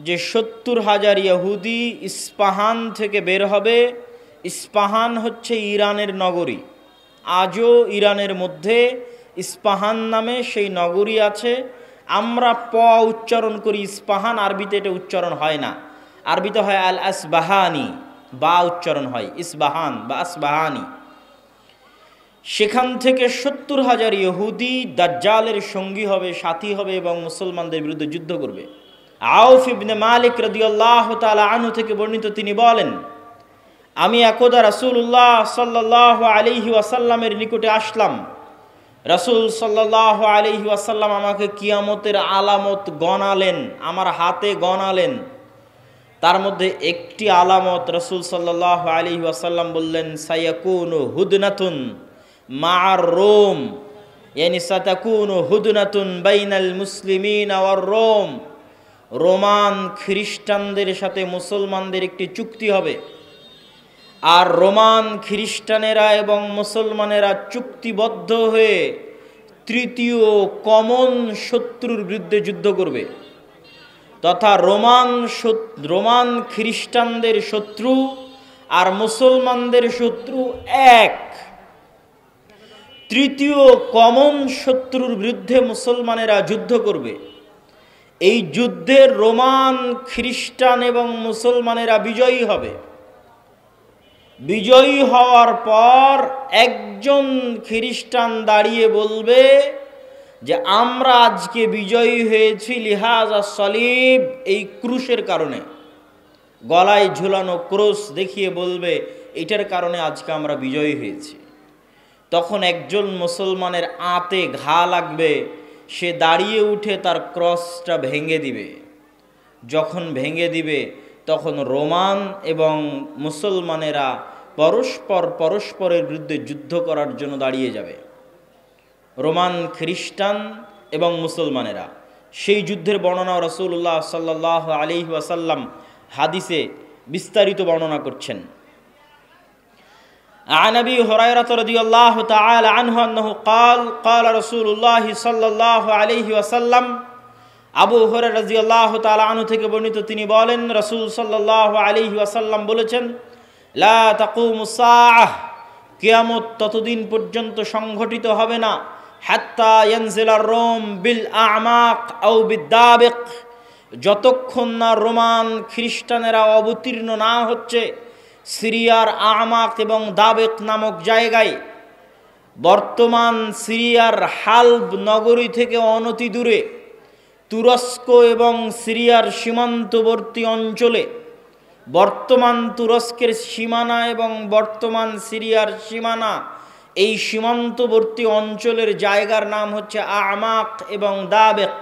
যে ৭০,০০০ ইহুদি ইস্পাহান থেকে বের হবে। ইস্পাহান হচ্ছে ইরানের নগরী। আজও ইরানের মধ্যে ইস্পাহান নামে সেই নগরী আছে। আমরা প উচ্চারণ করি ইস্পাহান, আরবিতে এটা উচ্চারণ হয় না। আরবিতে হয় আল আসবাহানি, বা উচ্চারণ হয় ইসবাহান বা আসবাহানি। সেখান থেকে ৭০,০০০ ইহুদি দাজ্জালের সঙ্গী হবে, সাথী হবে এবং মুসলমানদের বিরুদ্ধে যুদ্ধ করবে। আউফ ইবনে মালিক রাদিয়াল্লাহু তাআলা আনহু থেকে বর্ণিত, তিনি বলেন, আমি একদা রাসূলুল্লাহ সাল্লাল্লাহু আলাইহি ওয়াসাল্লামের নিকটে আসলাম। রাসূল সাল্লাল্লাহু আলাইহি ওয়াসাল্লাম আমাকে কিয়ামতের আলামত গণালেন, আমার হাতে গণালেন। তার মধ্যে একটি আলামত রাসূল সাল্লাল্লাহু আলাইহি ওয়াসাল্লাম বললেন, সায়াকুনু হুদনাতুন মা'আর রোম, ইয়ানি সাতাকুনু হুদনাতুন বাইনাল মুসলিমিনা ওয়ার রোম। রোমান খ্রিস্টানদের সাথে মুসলমানদের একটি চুক্তি হবে, আর রোমান খ্রিস্টানেরা এবং মুসলমানেরা চুক্তিবদ্ধ হয়ে তৃতীয় কমন শত্রুর বিরুদ্ধে যুদ্ধ করবে। তথা রোমান খ্রিস্টানদের শত্রু আর মুসলমানদের শত্রু এক। তৃতীয় কমন শত্রুর বিরুদ্ধে মুসলমানেরা যুদ্ধ করবে। এই যুদ্ধে রোমান খ্রিস্টান এবং মুসলমানেরা বিজয়ী হবে। বিজয়ী হওয়ার পর একজন খ্রিস্টান দাঁড়িয়ে বলবে যে আমরা আজকে বিজয়ী হয়েছি লিহাজা সলিব, এই ক্রুশের কারণে। গলায় ঝুলানো ক্রুশ দেখিয়ে বলবে এটার কারণে আজকে আমরা বিজয়ী হয়েছি। তখন একজন মুসলমানের আঁতে ঘা লাগবে, সে দাঁড়িয়ে উঠে তার ক্রসটা ভেঙে দিবে। যখন ভেঙে দিবে তখন রোমান এবং মুসলমানেরা পরস্পরের বিরুদ্ধে যুদ্ধ করার জন্য দাঁড়িয়ে যাবে। রোমান খ্রিস্টান এবং মুসলমানেরা। সেই যুদ্ধের বর্ণনা রাসূলুল্লাহ সাল্লাল্লাহু আলাইহি ওয়াসাল্লাম হাদিসে বিস্তারিত বর্ণনা করছেন। عن أبي هريرة رضي الله تعالى عنه أنه قال رسول الله صلى الله عليه وسلم, আবু হুরায়রা রাদিয়াল্লাহু তাআলা আনহু থেকে বর্ণিত, তিনি বলেন রাসূল সাল্লাল্লাহু আলাইহি ওয়াসাল্লাম বলেছেন, লা তাকুমুস সাআহ, কিয়ামত ততদিন পর্যন্ত সংঘটিত হবে না, হাত্তা ইয়ানজিলার রোম বিল আ'মাক আও বিদাবিক, যতক্ষণ না রোমান খ্রিস্টানেরা অবতীর্ণ না হচ্ছে সিরিয়ার আমাক এবং দাবেক নামক জায়গায়। বর্তমান সিরিয়ার হালব নগরী থেকে অনতি দূরে তুরস্ক এবং সিরিয়ার সীমান্তবর্তী অঞ্চলে, বর্তমান তুরস্কের সীমানা এবং বর্তমান সিরিয়ার সীমানা, এই সীমান্তবর্তী অঞ্চলের জায়গার নাম হচ্ছে আমাক এবং দাবেক,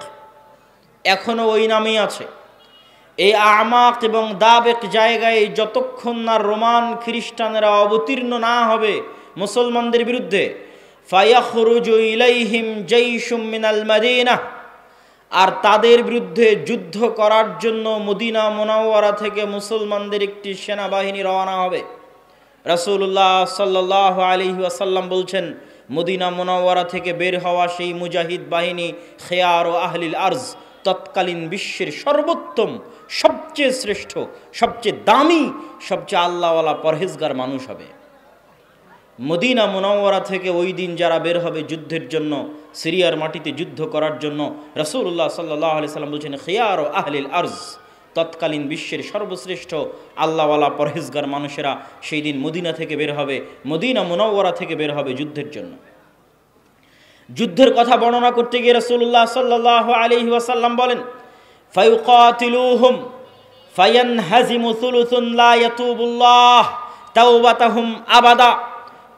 এখনও ওই নামেই আছে। এই আমাক এবং দাবেক জায়গায় যতক্ষণ না রোমান খ্রিস্টানেরা অবতীর্ণ না হবে মুসলমানদের বিরুদ্ধে, ফায়াখরুজু ইলাইহিম জাইশুম মিনাল মাদিনাহ, আর তাদের বিরুদ্ধে যুদ্ধ করার জন্য মদিনা মুনাওয়ারা থেকে মুসলমানদের একটি সেনাবাহিনী রওনা হবে। রাসূলুল্লাহ সাল্লাল্লাহু আলাইহি ওয়াসাল্লাম বলছেন, মদিনা মুনাওয়ারা থেকে বের হওয়া সেই মুজাহিদ বাহিনী খেয়ার ও আহলিল আরজ, তৎকালীন বিশ্বের সর্বোত্তম, সবচেয়ে শ্রেষ্ঠ, সবচেয়ে দামি, সবচেয়ে আল্লাহওয়ালা পরহেজগার মানুষ হবে। মদিনা মুনাওয়ারা থেকে ওই দিন যারা বের হবে যুদ্ধের জন্য, সিরিয়ার মাটিতে যুদ্ধ করার জন্য, রাসূলুল্লাহ সাল্লাল্লাহু আলাইহি সাল্লাম বলছেন খিয়ার ও আহলিল আরজ, তৎকালীন বিশ্বের সর্বশ্রেষ্ঠ আল্লাহওয়ালা পরহেজগার মানুষেরা সেই দিন মদিনা থেকে বের হবে, মদিনা মুনাওয়ারা থেকে বের হবে যুদ্ধের জন্য। যুদ্ধের কথা বর্ণনা করতে গিয়ে রাসূলুল্লাহ সাল্লাল্লাহু আলাইহি ওয়াসাল্লাম বলেন, ফায়ুকাতিলুহুম ফায়ানহাজিমু সুলুসুন লা ইয়াতুবুল্লাহ তাওবাতাহুম আবাদা,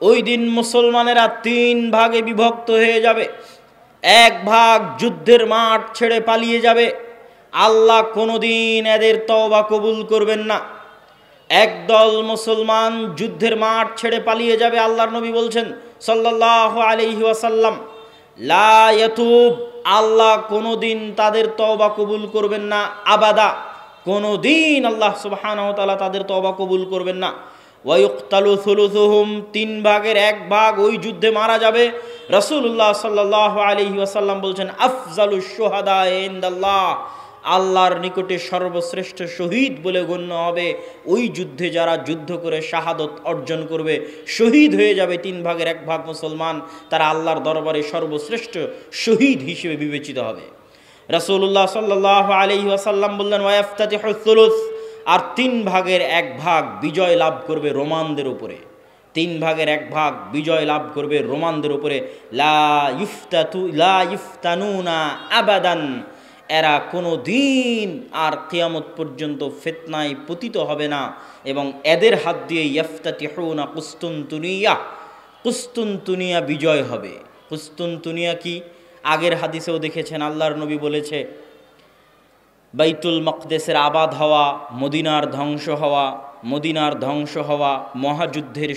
ওই দিন মুসলমানেরা 3 ভাগে বিভক্ত হয়ে যাবে। এক ভাগ যুদ্ধের মাঠ ছেড়ে পালিয়ে যাবে, আল্লাহ কোনোদিন এদের তওবা কবুল করবেন না। একদল মুসলমান যুদ্ধের মাঠ ছেড়ে পালিয়ে যাবে, আল্লাহর নবী বলছেন সাল্লাল্লাহু আলাইহি ওয়াসাল্লাম, লা ইয়াতুব, আল্লাহ কোনোদিন তাদের তওবা কবুল করবেন না, আবাদা, কোনোদিন আল্লাহ সুবহানাহু ওয়া তাআলা তাদের তওবা কবুল করবেন না। ওয়া ইউকতালু সুলুসুহুম, 3 ভাগের 1 ভাগ ওই যুদ্ধে মারা যাবে। রাসূলুল্লাহ সাল্লাল্লাহু আলাইহি ওয়াসাল্লাম বলছেন, আফজালুশ শুহাদা ইনদাল্লাহ, আল্লাহর নিকটে সর্বশ্রেষ্ঠ শহীদ বলে গণ্য হবে ওই যুদ্ধে যারা যুদ্ধ করে শাহাদত অর্জন করবে, শহীদ হয়ে যাবে 1/3 মুসলমান, তারা আল্লাহর দরবারে সর্বশ্রেষ্ঠ শহীদ হিসেবে বিবেচিত হবে। রাসূলুল্লাহ সাল্লাল্লাহু আলাইহি ওয়াসাল্লাম বললেন ওয়াফতাতিহুস সুলুস, আর 1/3 বিজয় লাভ করবে রোমানদের উপরে, 1/3 বিজয় লাভ করবে রোমানদের উপরে। লা ইফতানুনা আবাদান, এরা কোনো দিন আর কিয়ামত পর্যন্ত ফিতনায় পতিত হবে না, এবং এদের হাত দিয়ে ইফতাতিহুনা কুস্তুনতুনিয়া বিজয় হবে। কুস্তুনতুনিয়া কি? আগের হাদিসেও দেখেছেন আল্লাহর নবী বলেছে বাইতুল মাকদেসের আবাদ হওয়া, মদিনার ধ্বংস হওয়া, মহাযুদ্ধের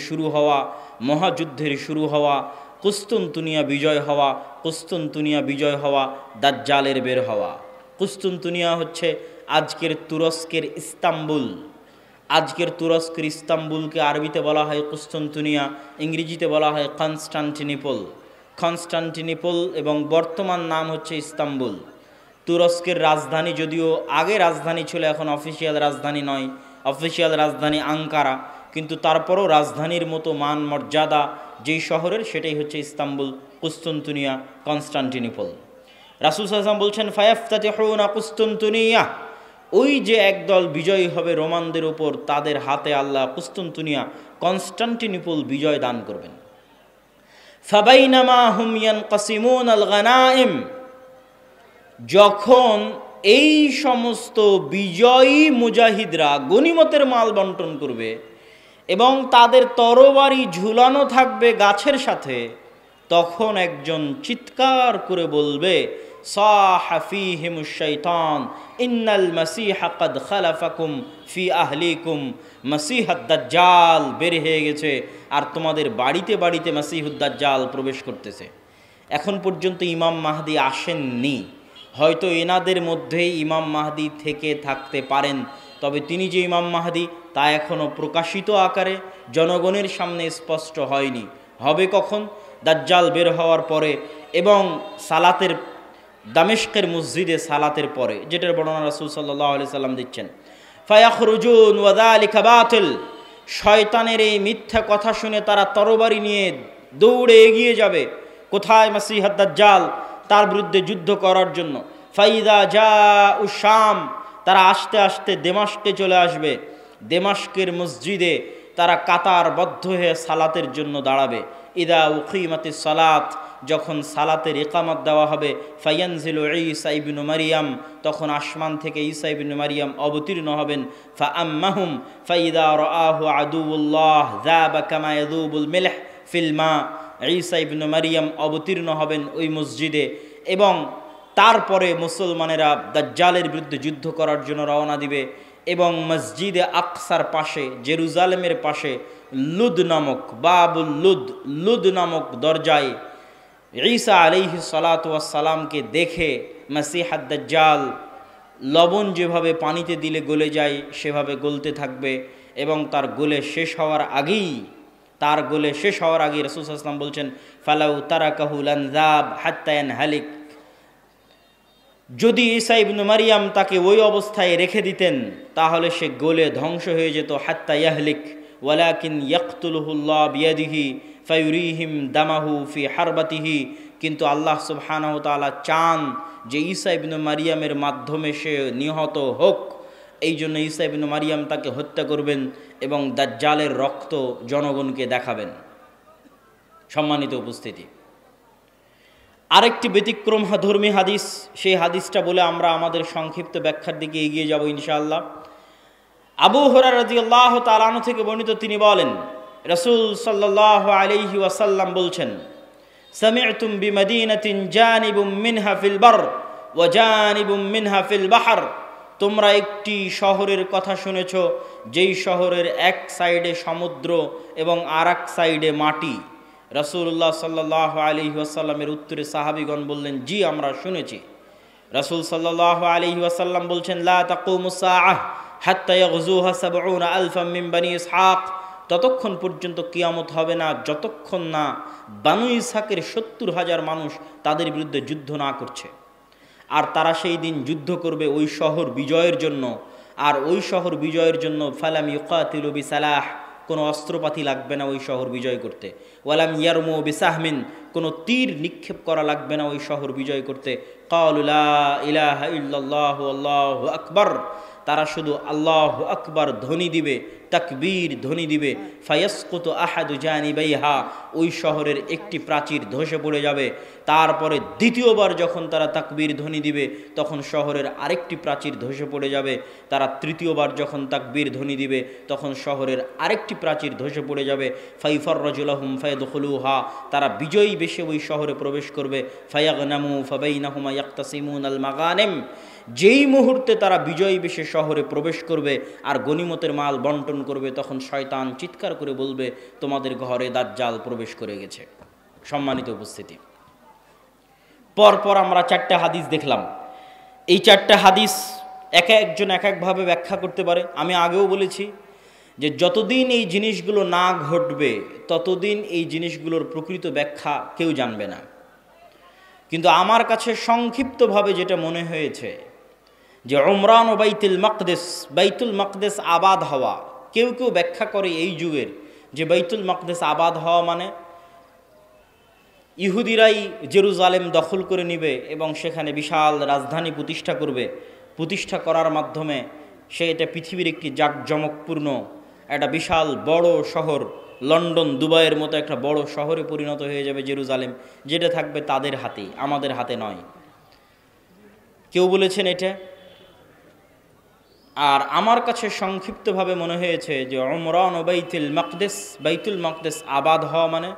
শুরু হওয়া, কুস্তুনতুনিয়া বিজয় হওয়া, দাজ্জালের বের হওয়া। কুস্তুনতুনিয়া হচ্ছে আজকের তুরস্কের ইস্তাম্বুলকে আরবিতে বলা হয় কুস্তুনতুনিয়া, ইংরেজিতে বলা হয় কনস্টান্টিনিপল এবং বর্তমান নাম হচ্ছে ইস্তাম্বুল। তুরস্কের রাজধানী, যদিও আগে রাজধানী ছিল, এখন অফিসিয়াল রাজধানী নয়, অফিসিয়াল রাজধানী আঙ্কারা, কিন্তু তারপরও রাজধানীর মতো মান মর্যাদা যেই শহরের, সেটাই হচ্ছে ইস্তাম্বুল, কুস্তুনতুনিয়া, কনস্টান্টিনিপল। রাসূল সাল্লাল্লাহু আলাইহি ওয়াসাল্লাম বলছেন ফায়াফতাতিহুনা কুস্তুনতুনিয়া, ওই যে একদল বিজয়ী হবে রোমানদের উপর, তাদের হাতে আল্লাহ কুস্তুনতুনিয়া, কনস্টান্টিনিপল বিজয় দান করবেন। ফাবাইনামা হুম ইয়ানকাসিমুনাল গানাইম, যখন এই সমস্ত বিজয়ী মুজাহিদরা গনিমতের মাল বন্টন করবে এবং তাদের তরবারি ঝুলানো থাকবে গাছের সাথে, তখন একজন চিৎকার করে বলবে সাহা ফীহিমুশ শাইতান ইন্নাল মাসীহা ক্বাদ খালাফাকুম ফি আহলিকুম, মাসীহুদ দাজ্জাল বের হয়ে গেছে আর তোমাদের বাড়িতে বাড়িতে মাসীহুদ দাজ্জাল প্রবেশ করতেছে। এখন পর্যন্ত ইমাম মাহদি আসেননি, হয়তো এনাদের মধ্যেই ইমাম মাহদি থেকে থাকতে পারেন, তবে তিনি যে ইমাম মাহদি তা এখনও প্রকাশিত আকারে জনগণের সামনে স্পষ্ট হয়নি। হবে কখন? দাজ্জাল বের হওয়ার পরে এবং সালাতের, দামেস্কের মসজিদে সালাতের পরে, যেটার বর্ণনা রাসূল সাল্লাল্লাহু আলাইহি সাল্লাম দিচ্ছেন। ফায়াখরুজুন ওয়া যালিকা বাতিল, শয়তানের এই মিথ্যা কথা শুনে তারা তরবারি নিয়ে দৌড়ে এগিয়ে যাবে কোথায়? মাসীহুদ দাজ্জাল, তার বিরুদ্ধে যুদ্ধ করার জন্য। ফাইদা জাউ শাম, তারা আস্তে আস্তে দেমাস্কে চলে আসবে। দেমাস্কের মসজিদে তারা কাতারবদ্ধ হয়ে সালাতের জন্য দাঁড়াবে। ইদা উকিমাতিস সালাত, যখন সালাতের ইকামত দেওয়া হবে, ফায়ানজিলু ঈসা ইবনু মারিয়াম, তখন আসমান থেকে ঈসা ইবনু মারিয়াম অবতীর্ণ হবেন। ফাআম্মাহুম ফাইদা রাআহু আদুউল্লাহ যাবা কামা ইয়াযুবুল মিলহ ফিল মা, ঈসা ইবনু মারিয়াম অবতীর্ণ হবেন ওই মসজিদে, এবং তারপরে মুসলমানেরা দাজ্জালের বিরুদ্ধে যুদ্ধ করার জন্য রওনা দিবে। এবং মসজিদে আকসার পাশে, জেরুজালেমের পাশে লুদ নামক, বাবুল লুদ নামক দরজায় ঈসা আলাইহিস সালাতু ওয়াস সালামকে দেখে মাসীহুদ দাজ্জাল লবণ যেভাবে পানিতে দিলে গলে যায় সেভাবে গলতে থাকবে, এবং তার গলে শেষ হওয়ার আগেই রাসূল সাল্লাল্লাহু আলাইহি ওয়াসাল্লাম বলছেন ফালাউ তারাকাহু লানযাব হাত্তা ইয়ানহালিক, যদি ঈসা ইবনু মারিয়াম তাকে ওই অবস্থায় রেখে দিতেন তাহলে সে গলে ধ্বংস হয়ে যেত। হাত্তা ইয়াহলিক ওয়ালাকিন ইয়াকতুলুহুল্লাহ বিয়াদিহি ফায়ুরিহিম দামাহু ফি হারবাতিহি, কিন্তু আল্লাহ সুবহানাহু ওয়া তাআলা চান যে ঈসা ইবনু মারিয়ামের মাধ্যমে সে নিহত হোক, এই জন্য ঈসা ইবনু মারিয়াম তাকে হত্যা করবেন এবং দাজ্জালের রক্ত জনগণকে দেখাবেন। সম্মানিত উপস্থিতি, আরেকটি ব্যতিক্রম ধর্মী হাদিস, সেই হাদিসটা বলে আমরা আমাদের সংক্ষিপ্ত ব্যাখ্যার দিকে এগিয়ে যাব ইনশাআল্লাহ। আবু হুরায়রা রাদিয়াল্লাহু তাআলা আনহু থেকে বর্ণিত, তিনি বলেন রাসূল সাল্লাল্লাহু আলাইহি ওয়াসাল্লাম বলছেন সামি'তুম বিমাদিনাতিন জানিবুম মিনহা ফিল বার ওয়া জানিবুম মিনহা ফিল বাহর, তোমরা একটি শহরের কথা শুনেছ যেই শহরের এক সাইডে সমুদ্র এবং আর এক সাইডে মাটি। রাসূলুল্লাহ সাল্লাল্লাহু আলাইহি ওয়াসাল্লামের উত্তরে সাহাবীগণ বললেন জি আমরা শুনেছি। রাসূল সাল্লাল্লাহু আলাইহি ওয়াসাল্লাম বলছেন লা তাকুমুস সাআহ হাত্তা ইয়াগজুহা ৭০,০০০ মিন বনি ইসহাক, ততক্ষণ পর্যন্ত কিয়ামত হবে না যতক্ষণ না বানু ইসহাকের ৭০,০০০ মানুষ তাদের বিরুদ্ধে যুদ্ধ না করছে। আর তারা সেই দিন যুদ্ধ করবে ওই শহর বিজয়ের জন্য। আর ওই শহর বিজয়ের জন্য ফালাম ইউকাতিলু বিসালাহ, কোনো অস্ত্রপাতি লাগবে না ওই শহর বিজয় করতে। ওয়ালাম ইয়ারমু বিসাহমিন, কোনো তীর নিক্ষেপ করা লাগবে না ওই শহর বিজয় করতে। ক্বালু লা ইলাহা ইল্লাল্লাহু আল্লাহু আকবার, তারা শুধু আল্লাহু আকবার ধ্বনি দিবে, তাকবীর ধ্বনি দিবে। ফায়াসকুতু আহাদু জানিবাইহা, ওই শহরের একটি প্রাচীর ধসে পড়ে যাবে। তারপরে দ্বিতীয়বার যখন তারা তাকবীর ধ্বনি দিবে তখন শহরের আরেকটি প্রাচীর ধসে পড়ে যাবে। তারা তৃতীয়বার যখন তাকবীর ধ্বনি দিবে তখন শহরের আরেকটি প্রাচীর ধসে পড়ে যাবে। ফাইফাররাজুলাহুম ফায়াদখুলুহা, তারা বিজয়ী বেশে ওই শহরে প্রবেশ করবে। ফায়াগনামু ফাবাইনাহুমা ইয়াকতাসিমুনাল মাগানিম, যেই মুহূর্তে তারা বিজয়ী বেশে শহরে প্রবেশ করবে আর গনিমতের মাল বন্টন করবে, তখন শয়তান চিৎকার করে বলবে তোমাদের ঘরে দাজ্জাল প্রবেশ করে গেছে। সম্মানিত উপস্থিতি, পরপর আমরা 4টা হাদিস দেখলাম। এই 4টা হাদিস এক একজন এক একভাবে ব্যাখ্যা করতে পারে। আমি আগেও বলেছি যে যতদিন এই জিনিসগুলো না ঘটবে ততদিন এই জিনিসগুলোর প্রকৃত ব্যাখ্যা কেউ জানবে না। কিন্তু আমার কাছে সংক্ষিপ্তভাবে যেটা মনে হয়েছে যে উমরান ও বাইতুল মাকদেস আবাদ হওয়া, কেউ কেউ ব্যাখ্যা করে এই যুগের যে বাইতুল মাকদেস আবাদ হওয়া মানে ইহুদিরাই জেরুজালেম দখল করে নিবে এবং সেখানে বিশাল রাজধানী প্রতিষ্ঠা করবে। প্রতিষ্ঠা করার মাধ্যমে সে এটা পৃথিবীর একটি জাঁকজমকপূর্ণ একটা বিশাল বড় শহর, লন্ডন দুবাইয়ের মতো একটা বড় শহরে পরিণত হয়ে যাবে জেরুজালেম, যেটা থাকবে তাদের হাতেই, আমাদের হাতে নয়। কেউ বলেছেন এটা। আর আমার কাছে সংক্ষিপ্তভাবে মনে হয়েছে যে উমরান ও বাইতুল মাকদেস আবাদ হওয়া মানে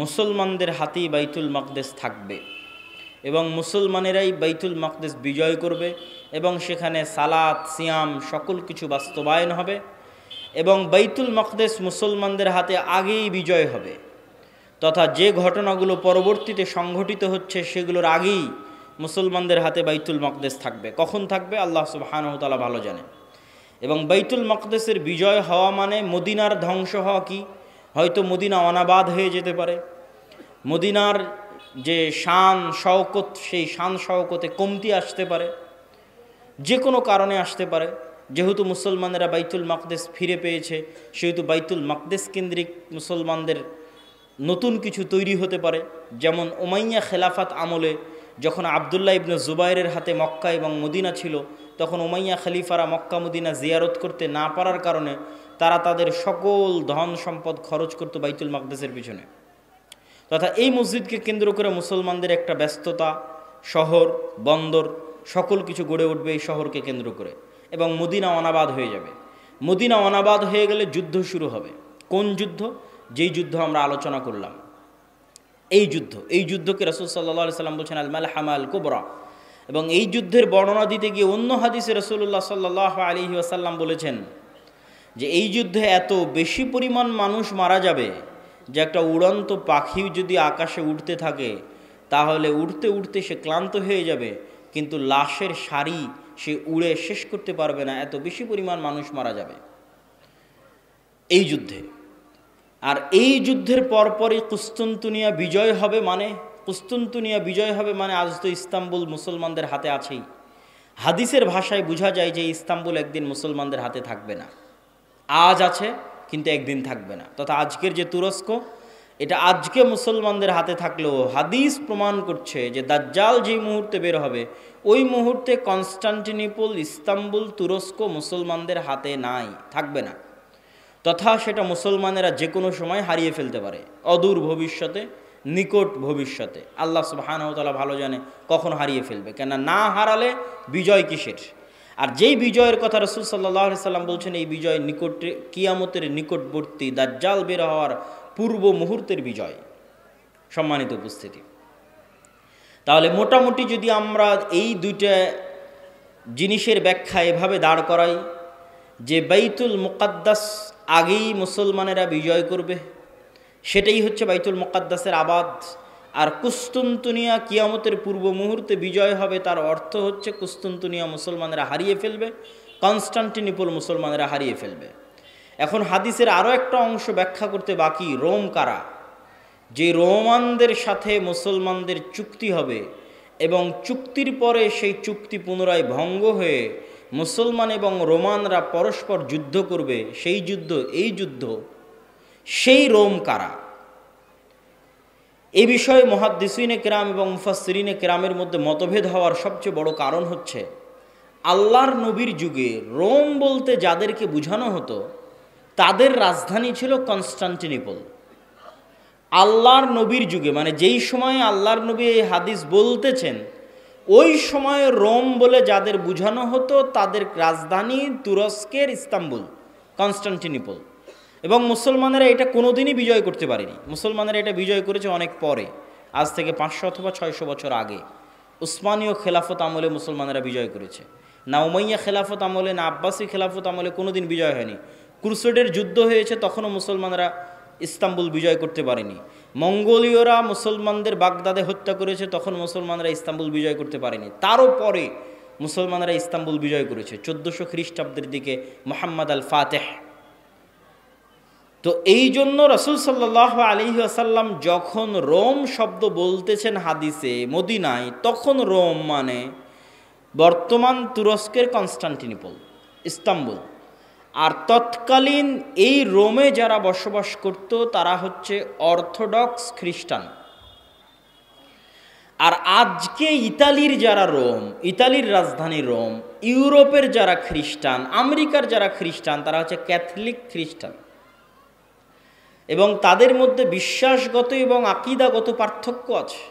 মুসলমানদের হাতেই বাইতুল মাকদেস থাকবে এবং মুসলমানেরাই বাইতুল মাকদেস বিজয় করবে এবং সেখানে সালাত সিয়াম সকল কিছু বাস্তবায়ন হবে এবং বাইতুল মাকদেস মুসলমানদের হাতে আগেই বিজয় হবে, তথা যে ঘটনাগুলো পরবর্তীতে সংঘটিত হচ্ছে সেগুলোর আগেই মুসলমানদের হাতে বাইতুল মাকদেস থাকবে। কখন থাকবে আল্লাহ সুবহানাহু ওয়া তাআলা ভালো জানেন। এবং বাইতুল মাকদেসের বিজয় হওয়া মানে মদিনার ধ্বংস হওয়া কি? হয়তো মদিনা অনাবাদ হয়ে যেতে পারে, মদিনার যে শান শওকত সেই শান শওকতে কমতি আসতে পারে, যে কোনো কারণে আসতে পারে। যেহেতু মুসলমানেরা বাইতুল মাকদেস ফিরে পেয়েছে সেহেতু বাইতুল মাকদেস কেন্দ্রিক মুসলমানদের নতুন কিছু তৈরি হতে পারে। যেমন উমাইয়া খেলাফাত আমলে যখন আবদুল্লাহ ইবনে জুবাইরের হাতে মক্কা এবং মদিনা ছিল, তখন উমাইয়া খলিফারা মক্কা মদিনা জিয়ারত করতে না পারার কারণে তারা তাদের সকল ধন সম্পদ খরচ করত বাইতুল মাকদেসের পিছনে। তথা এই মসজিদকে কেন্দ্র করে মুসলমানদের একটা ব্যস্ততা, শহর বন্দর সকল কিছু গড়ে উঠবে এই শহরকে কেন্দ্র করে এবং মদিনা অনাবাদ হয়ে যাবে। মদিনা অনাবাদ হয়ে গেলে যুদ্ধ শুরু হবে। কোন যুদ্ধ? যেই যুদ্ধ আমরা আলোচনা করলাম, এই যুদ্ধকে রাসূল সাল্লাল্লাহু আলাইহি সাল্লাম বলছেন আল মালহামা আল কুবরা। এবং এই যুদ্ধের বর্ণনা দিতে গিয়ে অন্য হাদিসে রাসূলুল্লাহ সাল্লাল্লাহু আলাইহি ওয়াসাল্লাম বলেছেন যে এই যুদ্ধে এত বেশি পরিমাণ মানুষ মারা যাবে যে একটা উড়ন্ত পাখি যদি আকাশে উড়তে থাকে তাহলে উড়তে উড়তে সে ক্লান্ত হয়ে যাবে, কিন্তু লাশের সারি সে উড়ে শেষ করতে পারবে না, এত বেশি পরিমাণ মানুষ মারা যাবে এই যুদ্ধে। আর এই যুদ্ধের পরপরই কুস্তুনতুনিয়া বিজয় হবে মানে আজ তো ইস্তাম্বুল মুসলমানদের হাতে আছেই। হাদিসের ভাষায় বোঝা যায় যে ইস্তাম্বুল একদিন মুসলমানদের হাতে থাকবে না। আজ আছে কিন্তু একদিন থাকবে না। তথা আজকের যে তুরস্ক, এটা আজকে মুসলমানদের হাতে থাকলেও হাদিস প্রমাণ করছে যে দাজ্জাল যেই মুহূর্তে বের হবে ওই মুহূর্তে কনস্টান্টিনোপল, ইস্তাম্বুল, তুরস্ক মুসলমানদের হাতে নাই, থাকবে না। তথা সেটা মুসলমানেরা যে কোনো সময় হারিয়ে ফেলতে পারে, অদূর ভবিষ্যতে, নিকট ভবিষ্যতে। আল্লাহ সুবহানাহু ওয়া তাআলা ভালো জানে কখন হারিয়ে ফেলবে, কেন না হারালে বিজয় কিসের? আর যেই বিজয়ের কথা রাসূল সাল্লাল্লাহু আলাইহি সাল্লাম বলছেন এই বিজয় নিকটে, কিয়ামতের নিকটবর্তী, দাজ্জাল বের হওয়ার পূর্ব মুহূর্তের বিজয়। সম্মানিত উপস্থিতি, তাহলে মোটামুটি যদি আমরা এই দুইটা জিনিসের ব্যাখ্যা এভাবে দাঁড় করাই যে বাইতুল মুকাদ্দাস আগেই মুসলমানেরা বিজয় করবে, সেটাই হচ্ছে বাইতুল মুকাদ্দাসের আবাদ। আর কুস্তুনতুনিয়া কিয়ামতের পূর্ব মুহূর্তে বিজয় হবে, তার অর্থ হচ্ছে কুস্তুনতুনিয়া মুসলমানেরা হারিয়ে ফেলবে, কনস্টান্টিনোপল মুসলমানেরা হারিয়ে ফেলবে। এখন হাদিসের আরও একটা অংশ ব্যাখ্যা করতে বাকি, রোম কারা? যে রোমানদের সাথে মুসলমানদের চুক্তি হবে এবং চুক্তির পরে সেই চুক্তি পুনরায় ভঙ্গ হয়ে মুসলমান এবং রোমানরা পরস্পর যুদ্ধ করবে, সেই যুদ্ধ, এই যুদ্ধ, সেই রোম কারা? এই বিষয়ে মুহাদ্দিসিনে কেরাম এবং মুফাসসিরিনে কেরামের মধ্যে মতভেদ হওয়ার সবচেয়ে বড় কারণ হচ্ছে, আল্লাহর নবীর যুগে রোম বলতে যাদেরকে বোঝানো হতো তাদের রাজধানী ছিল কনস্টান্টিনোপল। আল্লাহর নবীর যুগে, মানে যেই সময়ে আল্লাহর নবী এই হাদিস বলতেছেন, ওই সময়ে রোম বলে যাদের বোঝানো হতো তাদের রাজধানী তুরস্কের ইস্তাম্বুল, কনস্টান্টিনোপল। এবং মুসলমানেরা এটা কোনোদিনই বিজয় করতে পারেনি। মুসলমানেরা এটা বিজয় করেছে অনেক পরে, আজ থেকে 500 অথবা 600 বছর আগে। উসমানীয় খেলাফত আমলে মুসলমানেরা বিজয় করেছে, না উমাইয়া খেলাফত আমলে, না আব্বাসী খেলাফত আমলে কোনোদিন বিজয় হয়নি। ক্রুসেডের যুদ্ধ হয়েছে, তখনও মুসলমানরা ইস্তাম্বুল বিজয় করতে পারেনি। মঙ্গোলীয়রা মুসলমানদের বাগদাদে হত্যা করেছে, তখন মুসলমানরা ইস্তাম্বুল বিজয় করতে পারেনি। তারও পরে মুসলমানরা ইস্তাম্বুল বিজয় করেছে 1400 খ্রিস্টাব্দের দিকে মুহাম্মদ আল ফাতেহ। তো এই জন্য রাসূল সাল্লাল্লাহু আলাইহি ওয়াসাল্লাম যখন রোম শব্দ বলতেছেন হাদিসে মদিনায়, তখন রোম মানে বর্তমান তুরস্কের কনস্টান্টিনোপল, ইস্তাম্বুল। আর তৎকালীন এই রোমে যারা বসবাস করত তারা হচ্ছে অর্থোডক্স খ্রিস্টান। আর আজকে ইতালির যারা রোম, ইতালির রাজধানী রোম, ইউরোপের যারা খ্রিস্টান, আমেরিকার যারা খ্রিস্টান, তারা হচ্ছে ক্যাথলিক খ্রিস্টান। এবং তাদের মধ্যে বিশ্বাসগত এবং আকীদাগত পার্থক্য আছে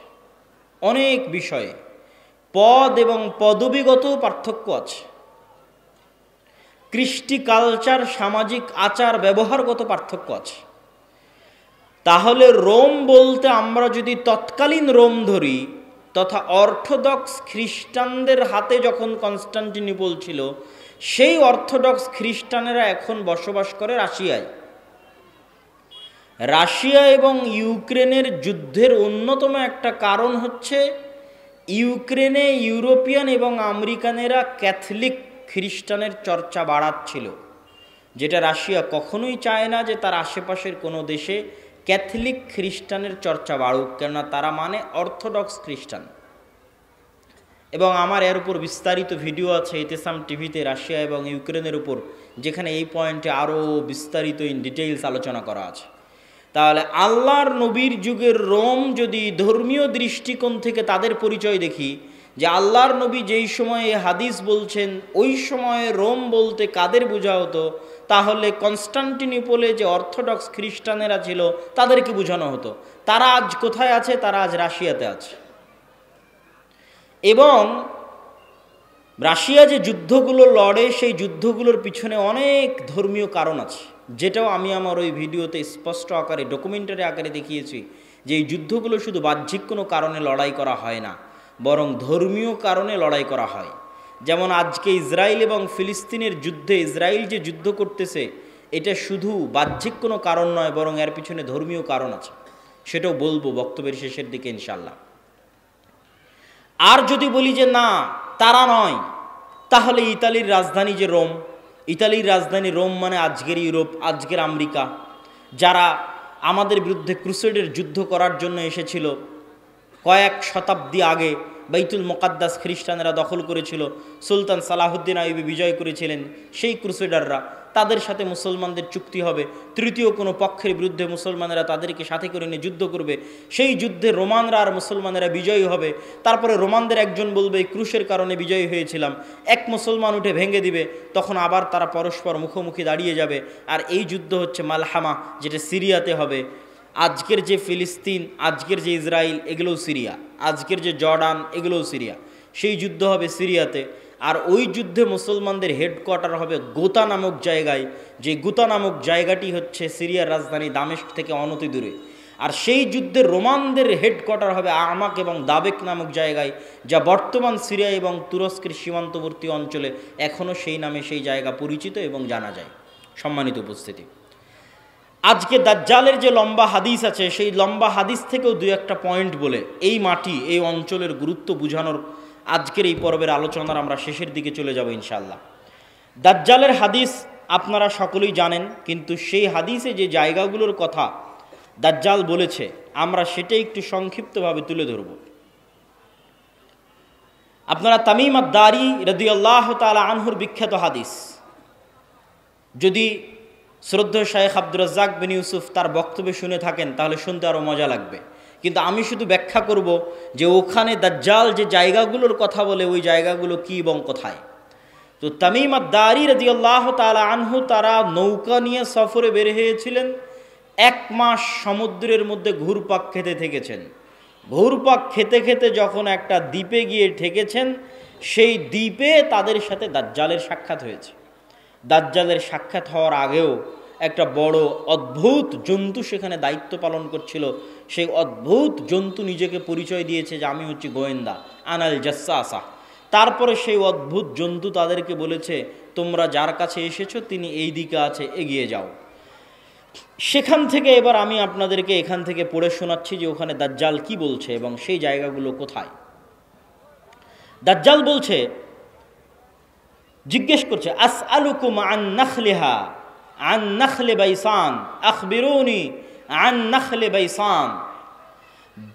অনেক বিষয়ে, পদ এবং পদবীগত পার্থক্য আছে, কৃষ্টি কালচার, সামাজিক আচার ব্যবহারগত পার্থক্য আছে। তাহলে রোম বলতে আমরা যদি তৎকালীন রোম ধরি, তথা অর্থোডক্স খ্রিস্টানদের হাতে যখন কনস্টান্টিনোপল ছিল, সেই অর্থোডক্স খ্রিস্টানেরা এখন বসবাস করে রাশিয়ায়। রাশিয়া এবং ইউক্রেনের যুদ্ধের অন্যতম একটা কারণ হচ্ছে ইউক্রেনে ইউরোপিয়ান এবং আমেরিকানেরা ক্যাথলিক খ্রিস্টানের চর্চা বাড়াচ্ছিল, যেটা রাশিয়া কখনোই চায় না যে তার আশেপাশের কোনো দেশে ক্যাথলিক খ্রিস্টানের চর্চা বাড়ুক, কেননা তারা মানে অর্থোডক্স খ্রিস্টান। এবং আমার এর উপর বিস্তারিত ভিডিও আছে ইতিসাম টিভিতে রাশিয়া এবং ইউক্রেনের উপর, যেখানে এই পয়েন্টে আরও বিস্তারিত ইন ডিটেইলস আলোচনা করা আছে। তাহলে আল্লাহর নবীর যুগের রোম যদি ধর্মীয় দৃষ্টিকোণ থেকে তাদের পরিচয় দেখি, যে আল্লাহর নবী যেই সময়ে হাদিস বলছেন ওই সময়ে রোম বলতে কাদের বোঝা হতো, তাহলে কনস্টান্টিনোপলে যে অর্থোডক্স খ্রিস্টানেরা ছিল তাদেরকে বোঝানো হতো। তারা আজ কোথায় আছে? তারা আজ রাশিয়াতে আছে। এবং রাশিয়া যে যুদ্ধগুলো লড়ে, সেই যুদ্ধগুলোর পিছনে অনেক ধর্মীয় কারণ আছে, যেটাও আমি আমার ওই ভিডিওতে স্পষ্ট আকারে ডকুমেন্টারি আকারে দেখিয়েছি, যে এই যুদ্ধগুলো শুধু বাহ্যিক কোনো কারণে লড়াই করা হয় না, বরং ধর্মীয় কারণে লড়াই করা হয়। যেমন আজকে ইসরায়েল এবং ফিলিস্তিনের যুদ্ধে ইসরায়েল যে যুদ্ধ করতেছে, এটা শুধু বাহ্যিক কোনো কারণ নয়, বরং এর পিছনে ধর্মীয় কারণ আছে, সেটাও বলবো বক্তব্যের শেষের দিকে ইনশাল্লাহ। আর যদি বলি যে না তারা নয়, তাহলে ইতালির রাজধানী যে রোম, ইতালির রাজধানী রোম মানে আজকের ইউরোপ, আজকের আমেরিকা, যারা আমাদের বিরুদ্ধে ক্রুসেডের যুদ্ধ করার জন্য এসেছিল কয়েক শতাব্দী আগে, বাইতুল মুকাদ্দাস খ্রিস্টানেরা দখল করেছিল, সুলতান সালাহুদ্দিন আইয়ুবী বিজয় করেছিলেন, সেই ক্রুসেডাররা, তাদের সাথে মুসলমানদের চুক্তি হবে, তৃতীয় কোনো পক্ষের বিরুদ্ধে মুসলমানেরা তাদেরকে সাথে করে নিয়ে যুদ্ধ করবে, সেই যুদ্ধে রোমানরা আর মুসলমানেরা বিজয়ী হবে। তারপরে রোমানদের একজন বলবে এই ক্রুশের কারণে বিজয়ী হয়েছিলাম, এক মুসলমান উঠে ভেঙে দিবে, তখন আবার তারা পরস্পর মুখোমুখি দাঁড়িয়ে যাবে। আর এই যুদ্ধ হচ্ছে মালহামা, যেটা সিরিয়াতে হবে। আজকের যে ফিলিস্তিন, আজকের যে ইসরায়েল, এগুলোও সিরিয়া, আজকের যে জর্ডান, এগুলোও সিরিয়া, সেই যুদ্ধ হবে সিরিয়াতে। আর ওই যুদ্ধে মুসলমানদের হেডকোয়ার্টার হবে গোতা নামক জায়গায়, যে গোতা নামক জায়গাটি হচ্ছে সিরিয়ার রাজধানী দামেস্ক থেকে অনতি দূরে। আর সেই যুদ্ধে রোমানদের হেডকোয়ার্টার হবে আমাক এবং দাবেক নামক জায়গায়, যা বর্তমান সিরিয়া এবং তুরস্কের সীমান্তবর্তী অঞ্চলে এখনও সেই নামে সেই জায়গা পরিচিত এবং জানা যায়। সম্মানিত উপস্থিতি, আজকে দাজ্জালের যে লম্বা হাদিস আছে, সেই লম্বা হাদিস থেকেও দুই একটা পয়েন্ট বলে এই মাটি, এই অঞ্চলের গুরুত্ব বোঝানোর আজকের এই পর্বের আলোচনার আমরা শেষের দিকে চলে যাব ইনশাআল্লাহ। দাজ্জালের হাদিস আপনারা সকলেই জানেন, কিন্তু সেই হাদিসে যে জায়গাগুলোর কথা দাজ্জাল বলেছে, আমরা সেটাই একটু সংক্ষিপ্তভাবে তুলে ধরব। আপনারা তামিম আদ-দারি রাদিয়াল্লাহু তাআলা আনহুর বিখ্যাত হাদিস যদি শ্রদ্ধেয় শাইখ আব্দুর রাজ্জাক বিন ইউসুফ তার বক্তব্য শুনে থাকেন তাহলে শুনতে আরও মজা লাগবে, কিন্তু আমি শুধু ব্যাখ্যা করব যে ওখানে দাজ্জাল যে জায়গাগুলোর কথা বলে ওই জায়গাগুলো কী এবং কোথায়। তো তামিম আদ-দারি রাদিয়াল্লাহু তাআলা আনহু তারা নৌকা নিয়ে সফরে বের হয়েছিলেন, 1 মাস সমুদ্রের মধ্যে ঘুরপাক খেতে থেকেছেন। ঘুরপাক খেতে খেতে যখন একটা দ্বীপে গিয়ে ঠেকেছেন, সেই দ্বীপে তাদের সাথে দাজ্জালের সাক্ষাৎ হয়েছে। দাজ্জালের সাক্ষাৎ হওয়ার আগেও একটা বড় অদ্ভুত জন্তু সেখানে দায়িত্ব পালন করছিল। সেই অদ্ভুত জন্তু নিজেকে পরিচয় দিয়েছে যে আমি হচ্ছি গোয়েন্দা, আনাল জাসসাসা। তারপরে সেই অদ্ভুত জন্তু তাদেরকে বলেছে তোমরা যার কাছে এসেছো তিনি এই দিকে আছে, এগিয়ে যাও। সেখান থেকে এবার আমি আপনাদেরকে এখান থেকে পড়ে শোনাচ্ছি যে ওখানে দাজ্জাল কি বলছে এবং সেই জায়গাগুলো কোথায়। দাজ্জাল বলছে, জিজ্ঞেস করছে, আসআলুকুম আন নাখলিহা আন নাখলে বাইসান আখবিরুনি আন নাখলে বাইসান।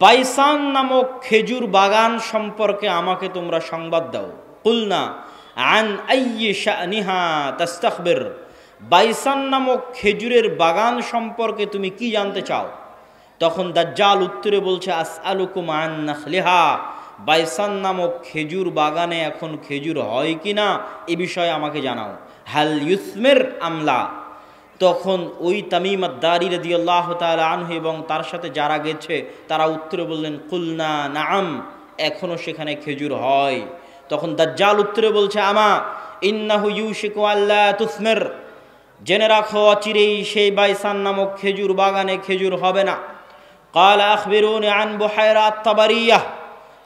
বাইসান নামক খেজুর বাগান সম্পর্কে আমাকে তোমরা সংবাদ দাও। কুলনা আন আইয়ি শানিহা তাস্তাখবির। বাইসান নামক খেজুরের বাগান সম্পর্কে তুমি কি জানতে চাও? তখন দাজ্জাল উত্তরে বলছে, আসআলুকুম আন নাখলিহা। বাইসান নামক খেজুর বাগানে এখন খেজুর হয় কি না এ বিষয়ে আমাকে জানাও। হাল ইউসমির আমলা। তখন ওই তামিম আদ-দারি রাদিয়াল্লাহু তাআলা আনহু এবং তার সাথে যারা গেছে তারা উত্তরে বললেন, কুলনা নাআম, এখনো সেখানে খেজুর হয়। তখন দাজ্জাল উত্তরে বলছে, আমা ইন্নাহু ইউশিকু আল্লা তুসমির। জেনে রাখো অচিরেই সেই বাইসান নামক খেজুর বাগানে খেজুর হবে না। ক্বালা আখবিরুনি আন বুহায়রা আত-তাবারিয়াহ।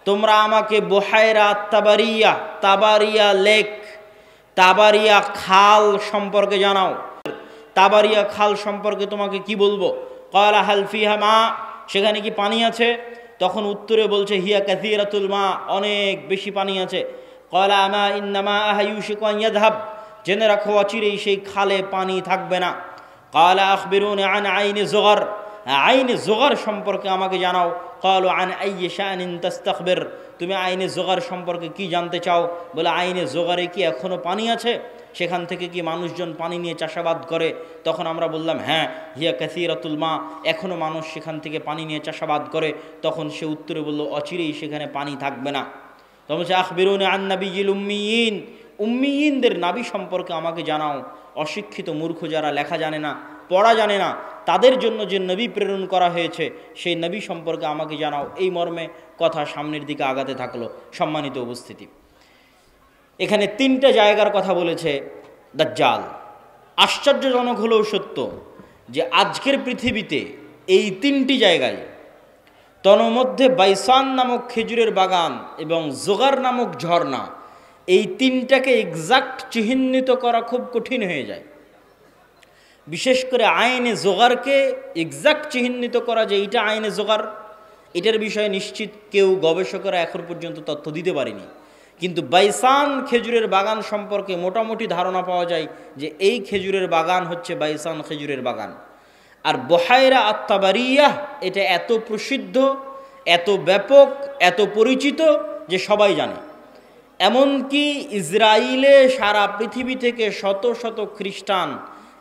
তোমরা আমাকে বুহায়রা আত-তাবারিয়া, তাবারিয়া লেক, তাবারিয়া খাল সম্পর্কে জানাও। তাবারিয়া খাল সম্পর্কে তোমাকে কি বলবো? ক্বালা হাল ফিহা মা। সেখানে কি পানি আছে? তখন উত্তরে বলছে, হিয়া কাসীরাতুল মা, অনেক বেশি পানি আছে। ক্বালা আমা ইন্নামা ইউশিকু আন ইয়াযহাব। জেনে রাখো অচিরেই সেই খালে পানি থাকবে না। ক্বালা আখবিরুনি আন আইনি যুগার। আইনে জোগার সম্পর্কে আমাকে জানাও। ক্বালু আন আইয়ি শানিন তাস্তাখবির। তুমি আইনে জোগার সম্পর্কে কি জানতে চাও? বলে আইনে জোগারে কি এখনো পানি আছে? সেখান থেকে কি মানুষজন পানি নিয়ে চাষাবাদ করে? তখন আমরা বললাম, হ্যাঁ, হিয়া কাসীরাতুল মা, এখনো মানুষ সেখান থেকে পানি নিয়ে চাষাবাদ করে। তখন সে উত্তরে বলল, অচিরেই সেখানে পানি থাকবে না। তখন বলছে, আখবিরুনি আন নাবিয়্যিল উম্মিয়িন। উম্মিয়িনদের নাবী সম্পর্কে আমাকে জানাও। অশিক্ষিত মূর্খ যারা লেখা জানে না, পড়া জানে না, তাদের জন্য যে নবী প্রেরণ করা হয়েছে সেই নবী সম্পর্কে আমাকে জানাও। এই মর্মে কথা সামনের দিকে আগাতে থাকলো। সম্মানিত উপস্থিতি, এখানে 3টা জায়গার কথা বলেছে দাজ্জাল। আশ্চর্যজনক হলেও সত্য যে আজকের পৃথিবীতে এই 3টি জায়গায়, তন্মধ্যে বাইসান নামক খেজুরের বাগান এবং জোগার নামক ঝর্ণা, এই 3টাকে এক্সাক্ট চিহ্নিত করা খুব কঠিন হয়ে যায়। বিশেষ করে আইনে জোগারকে এক্সাক্ট চিহ্নিত করা যে এইটা আইনে জোগার, এটার বিষয়ে নিশ্চিত কেউ গবেষকরা এখন পর্যন্ত তথ্য দিতে পারেনি। কিন্তু বাইসান খেজুরের বাগান সম্পর্কে মোটামুটি ধারণা পাওয়া যায় যে এই খেজুরের বাগান হচ্ছে বাইসান খেজুরের বাগান। আর বুহায়রা আত-তাবারিয়াহ এটা এত প্রসিদ্ধ, এত ব্যাপক, এত পরিচিত যে সবাই জানে। এমনকি ইসরায়েলে সারা পৃথিবী থেকে শত শত খ্রিস্টান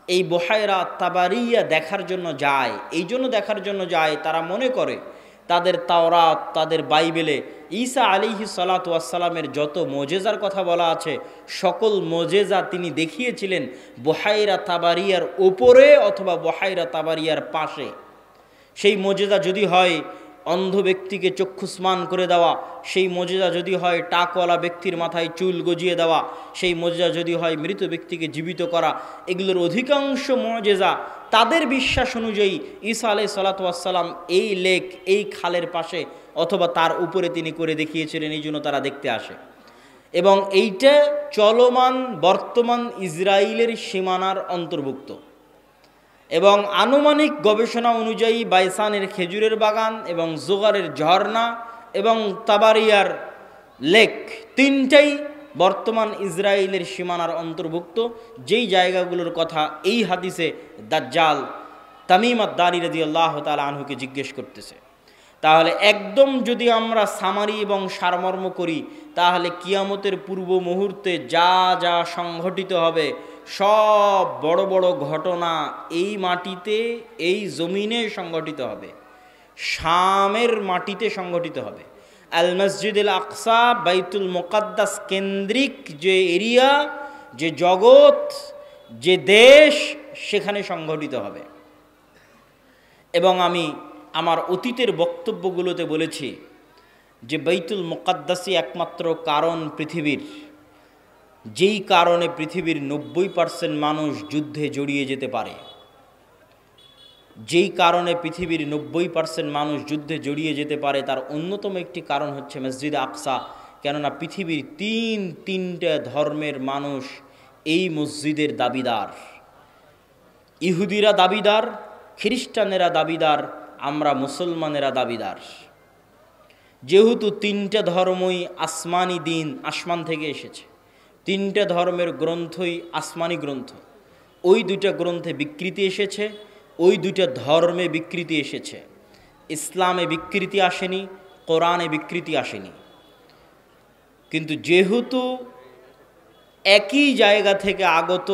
এই বুহায়রা আত-তাবারিয়া দেখার জন্য যায়। এই জন্য দেখার জন্য যায়, তারা মনে করে তাদের তাওরাত, তাদের বাইবেলে ঈসা আলাইহিস সালাতু ওয়াস সালামের যত মোজেজার কথা বলা আছে, সকল মোজেজা তিনি দেখিয়েছিলেন বুহায়রা তাবারিয়ার ওপরে অথবা বুহায়রা তাবারিয়ার পাশে। সেই মোজেজা যদি হয় অন্ধ ব্যক্তিকে চক্ষুস্মান করে দেওয়া, সেই মোজেজা যদি হয় টাকওয়ালা ব্যক্তির মাথায় চুল গজিয়ে দেওয়া, সেই মোজেজা যদি হয় মৃত ব্যক্তিকে জীবিত করা, এগুলোর অধিকাংশ মোজেজা তাদের বিশ্বাস অনুযায়ী ঈসা আলাইহিস সালাতু ওয়াস সালাম এই লেক, এই খালের পাশে অথবা তার উপরে তিনি করে দেখিয়েছিলেন, এই জন্য তারা দেখতে আসে। এবং এইটা চলমান বর্তমান ইসরায়েলের সীমানার অন্তর্ভুক্ত। এবং আনুমানিক গবেষণা অনুযায়ী বাইসানের খেজুরের বাগান এবং জোগারের ঝর্ণা এবং তাবারিয়ার লেক 3টাই বর্তমান ইসরায়েলের সীমানার অন্তর্ভুক্ত, যেই জায়গাগুলোর কথা এই হাদিসে দাজ্জাল তামিম আদ-দারি রাদিয়াল্লাহু তাআলা আনহুকে জিজ্ঞেস করতেছে। তাহলে একদম যদি আমরা সামারি এবং সারমর্ম করি, তাহলে কিয়ামতের পূর্ব মুহূর্তে যা যা সংঘটিত হবে সব বড় বড় ঘটনা এই মাটিতে, এই জমিনে সংঘটিত হবে, শামের মাটিতে সংঘটিত হবে। আল মসজিদুল আকসা, বাইতুল মুকাদ্দাস কেন্দ্রিক যে এরিয়া, যে জগৎ, যে দেশ, সেখানে সংঘটিত হবে। এবং আমি আমার অতীতের বক্তব্যগুলোতে বলেছি যে বাইতুল মুকাদ্দাসই একমাত্র কারণ পৃথিবীর, যেই কারণে পৃথিবীর 90% মানুষ যুদ্ধে জড়িয়ে যেতে পারে, যেই কারণে পৃথিবীর 90% মানুষ যুদ্ধে জড়িয়ে যেতে পারে, তার অন্যতম একটি কারণ হচ্ছে মসজিদ আকসা। কেননা পৃথিবীর তিনটা ধর্মের মানুষ এই মসজিদের দাবিদার। ইহুদিরা দাবিদার, খ্রিস্টানেরা দাবিদার, আমরা মুসলমানেরা দাবিদার। যেহেতু তিনটা ধর্মই আসমানি দিন, আসমান থেকে এসেছে, তিনটা ধর্মের গ্রন্থই আসমানি গ্রন্থ, ওই দুইটা গ্রন্থে বিকৃতি এসেছে, ওই দুইটা ধর্মে বিকৃতি এসেছে। ইসলামে বিকৃতি আসেনি, কোরআনে বিকৃতি আসেনি। কিন্তু যেহেতু একই জায়গা থেকে আগত,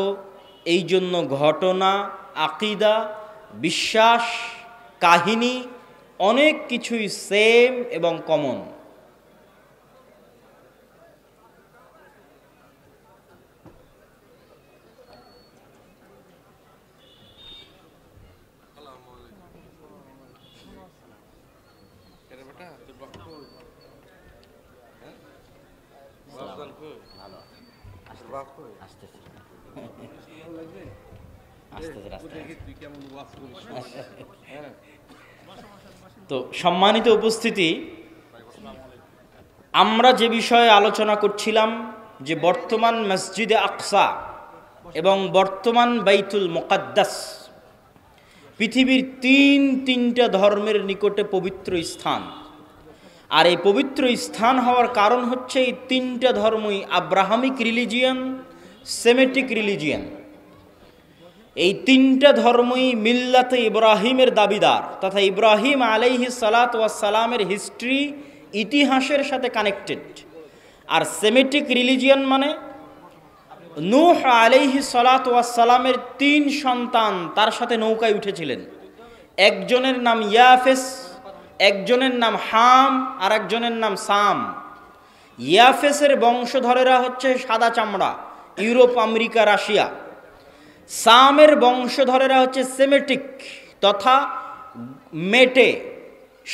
এই জন্য ঘটনা, আকিদা, বিশ্বাস, কাহিনী অনেক কিছুই সেম এবং কমন। তো সম্মানিত উপস্থিতি, আমরা যে বিষয়ে আলোচনা করছিলাম যে বর্তমান মসজিদে আকসা এবং বর্তমান বাইতুল মুকাদ্দাস পৃথিবীর তিনটা ধর্মের নিকটে পবিত্র স্থান। আর এই পবিত্র স্থান হওয়ার কারণ হচ্ছে এই তিনটা ধর্মই আব্রাহামিক রিলিজিয়ান, সেমেটিক রিলিজিয়ান। এই তিনটা ধর্মই মিল্লাতে ইব্রাহিমের দাবিদার, তথা ইব্রাহিম আলাইহিস সালাতু ওয়াস সালামের হিস্ট্রি, ইতিহাসের সাথে কানেক্টেড। আর সেমেটিক রিলিজিয়ান মানে নূহ আলাইহিস সালাতু ওয়াস সালামের 3 সন্তান তার সাথে নৌকায় উঠেছিলেন। একজনের নাম ইয়াফেস, একজনের নাম হাম, আর একজনের নাম সাম। ইয়াফেসের বংশধরেরা হচ্ছে সাদা চামড়া, ইউরোপ, আমেরিকা, রাশিয়া। সামের বংশধরেরা হচ্ছে সেমেটিক তথা মেটে,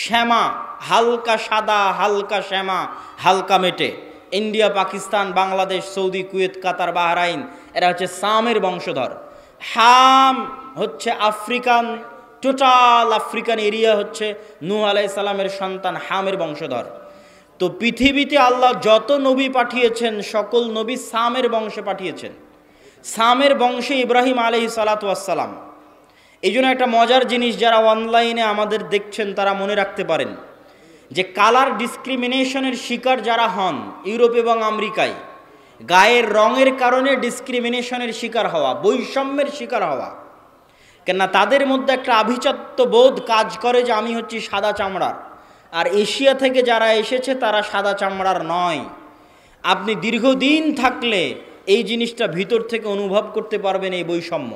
শ্যামা, হালকা সাদা, হালকা শ্যামা, হালকা মেটে। India, Pakistan, Bangladesh, Saudi, Kuwait, Qatar, Bahrain, এরা হচ্ছে সামের বংশধর। হাম হচ্ছে আফ্রিকান, টোটাল আফ্রিকান এরিয়া হচ্ছে নূহ আলাইহিস সালামের সন্তান হামের বংশধর। তো পৃথিবীতে আল্লাহ যত নবী পাঠিয়েছেন সকল নবী সামের বংশে পাঠিয়েছেন। সামের বংশে ইব্রাহিম আলাইহিস সালাতু ওয়াস সালাম। এই জন্য একটা মজার জিনিস, যারা অনলাইনে আমাদের দেখছেন তারা মনে রাখতে পারেন যে কালার ডিসক্রিমিনেশনের শিকার যারা হন ইউরোপ এবং আমেরিকায়, গায়ের রঙের কারণে ডিসক্রিমিনেশনের শিকার হওয়া, বৈষম্যের শিকার হওয়া, কেননা তাদের মধ্যে একটা আভিজাত্য বোধ কাজ করে যে আমি হচ্ছি সাদা চামড়ার, আর এশিয়া থেকে যারা এসেছে তারা সাদা চামড়ার নয়। আপনি দীর্ঘদিন থাকলে এই জিনিসটা ভিতর থেকে অনুভব করতে পারবেন, এই বৈষম্য।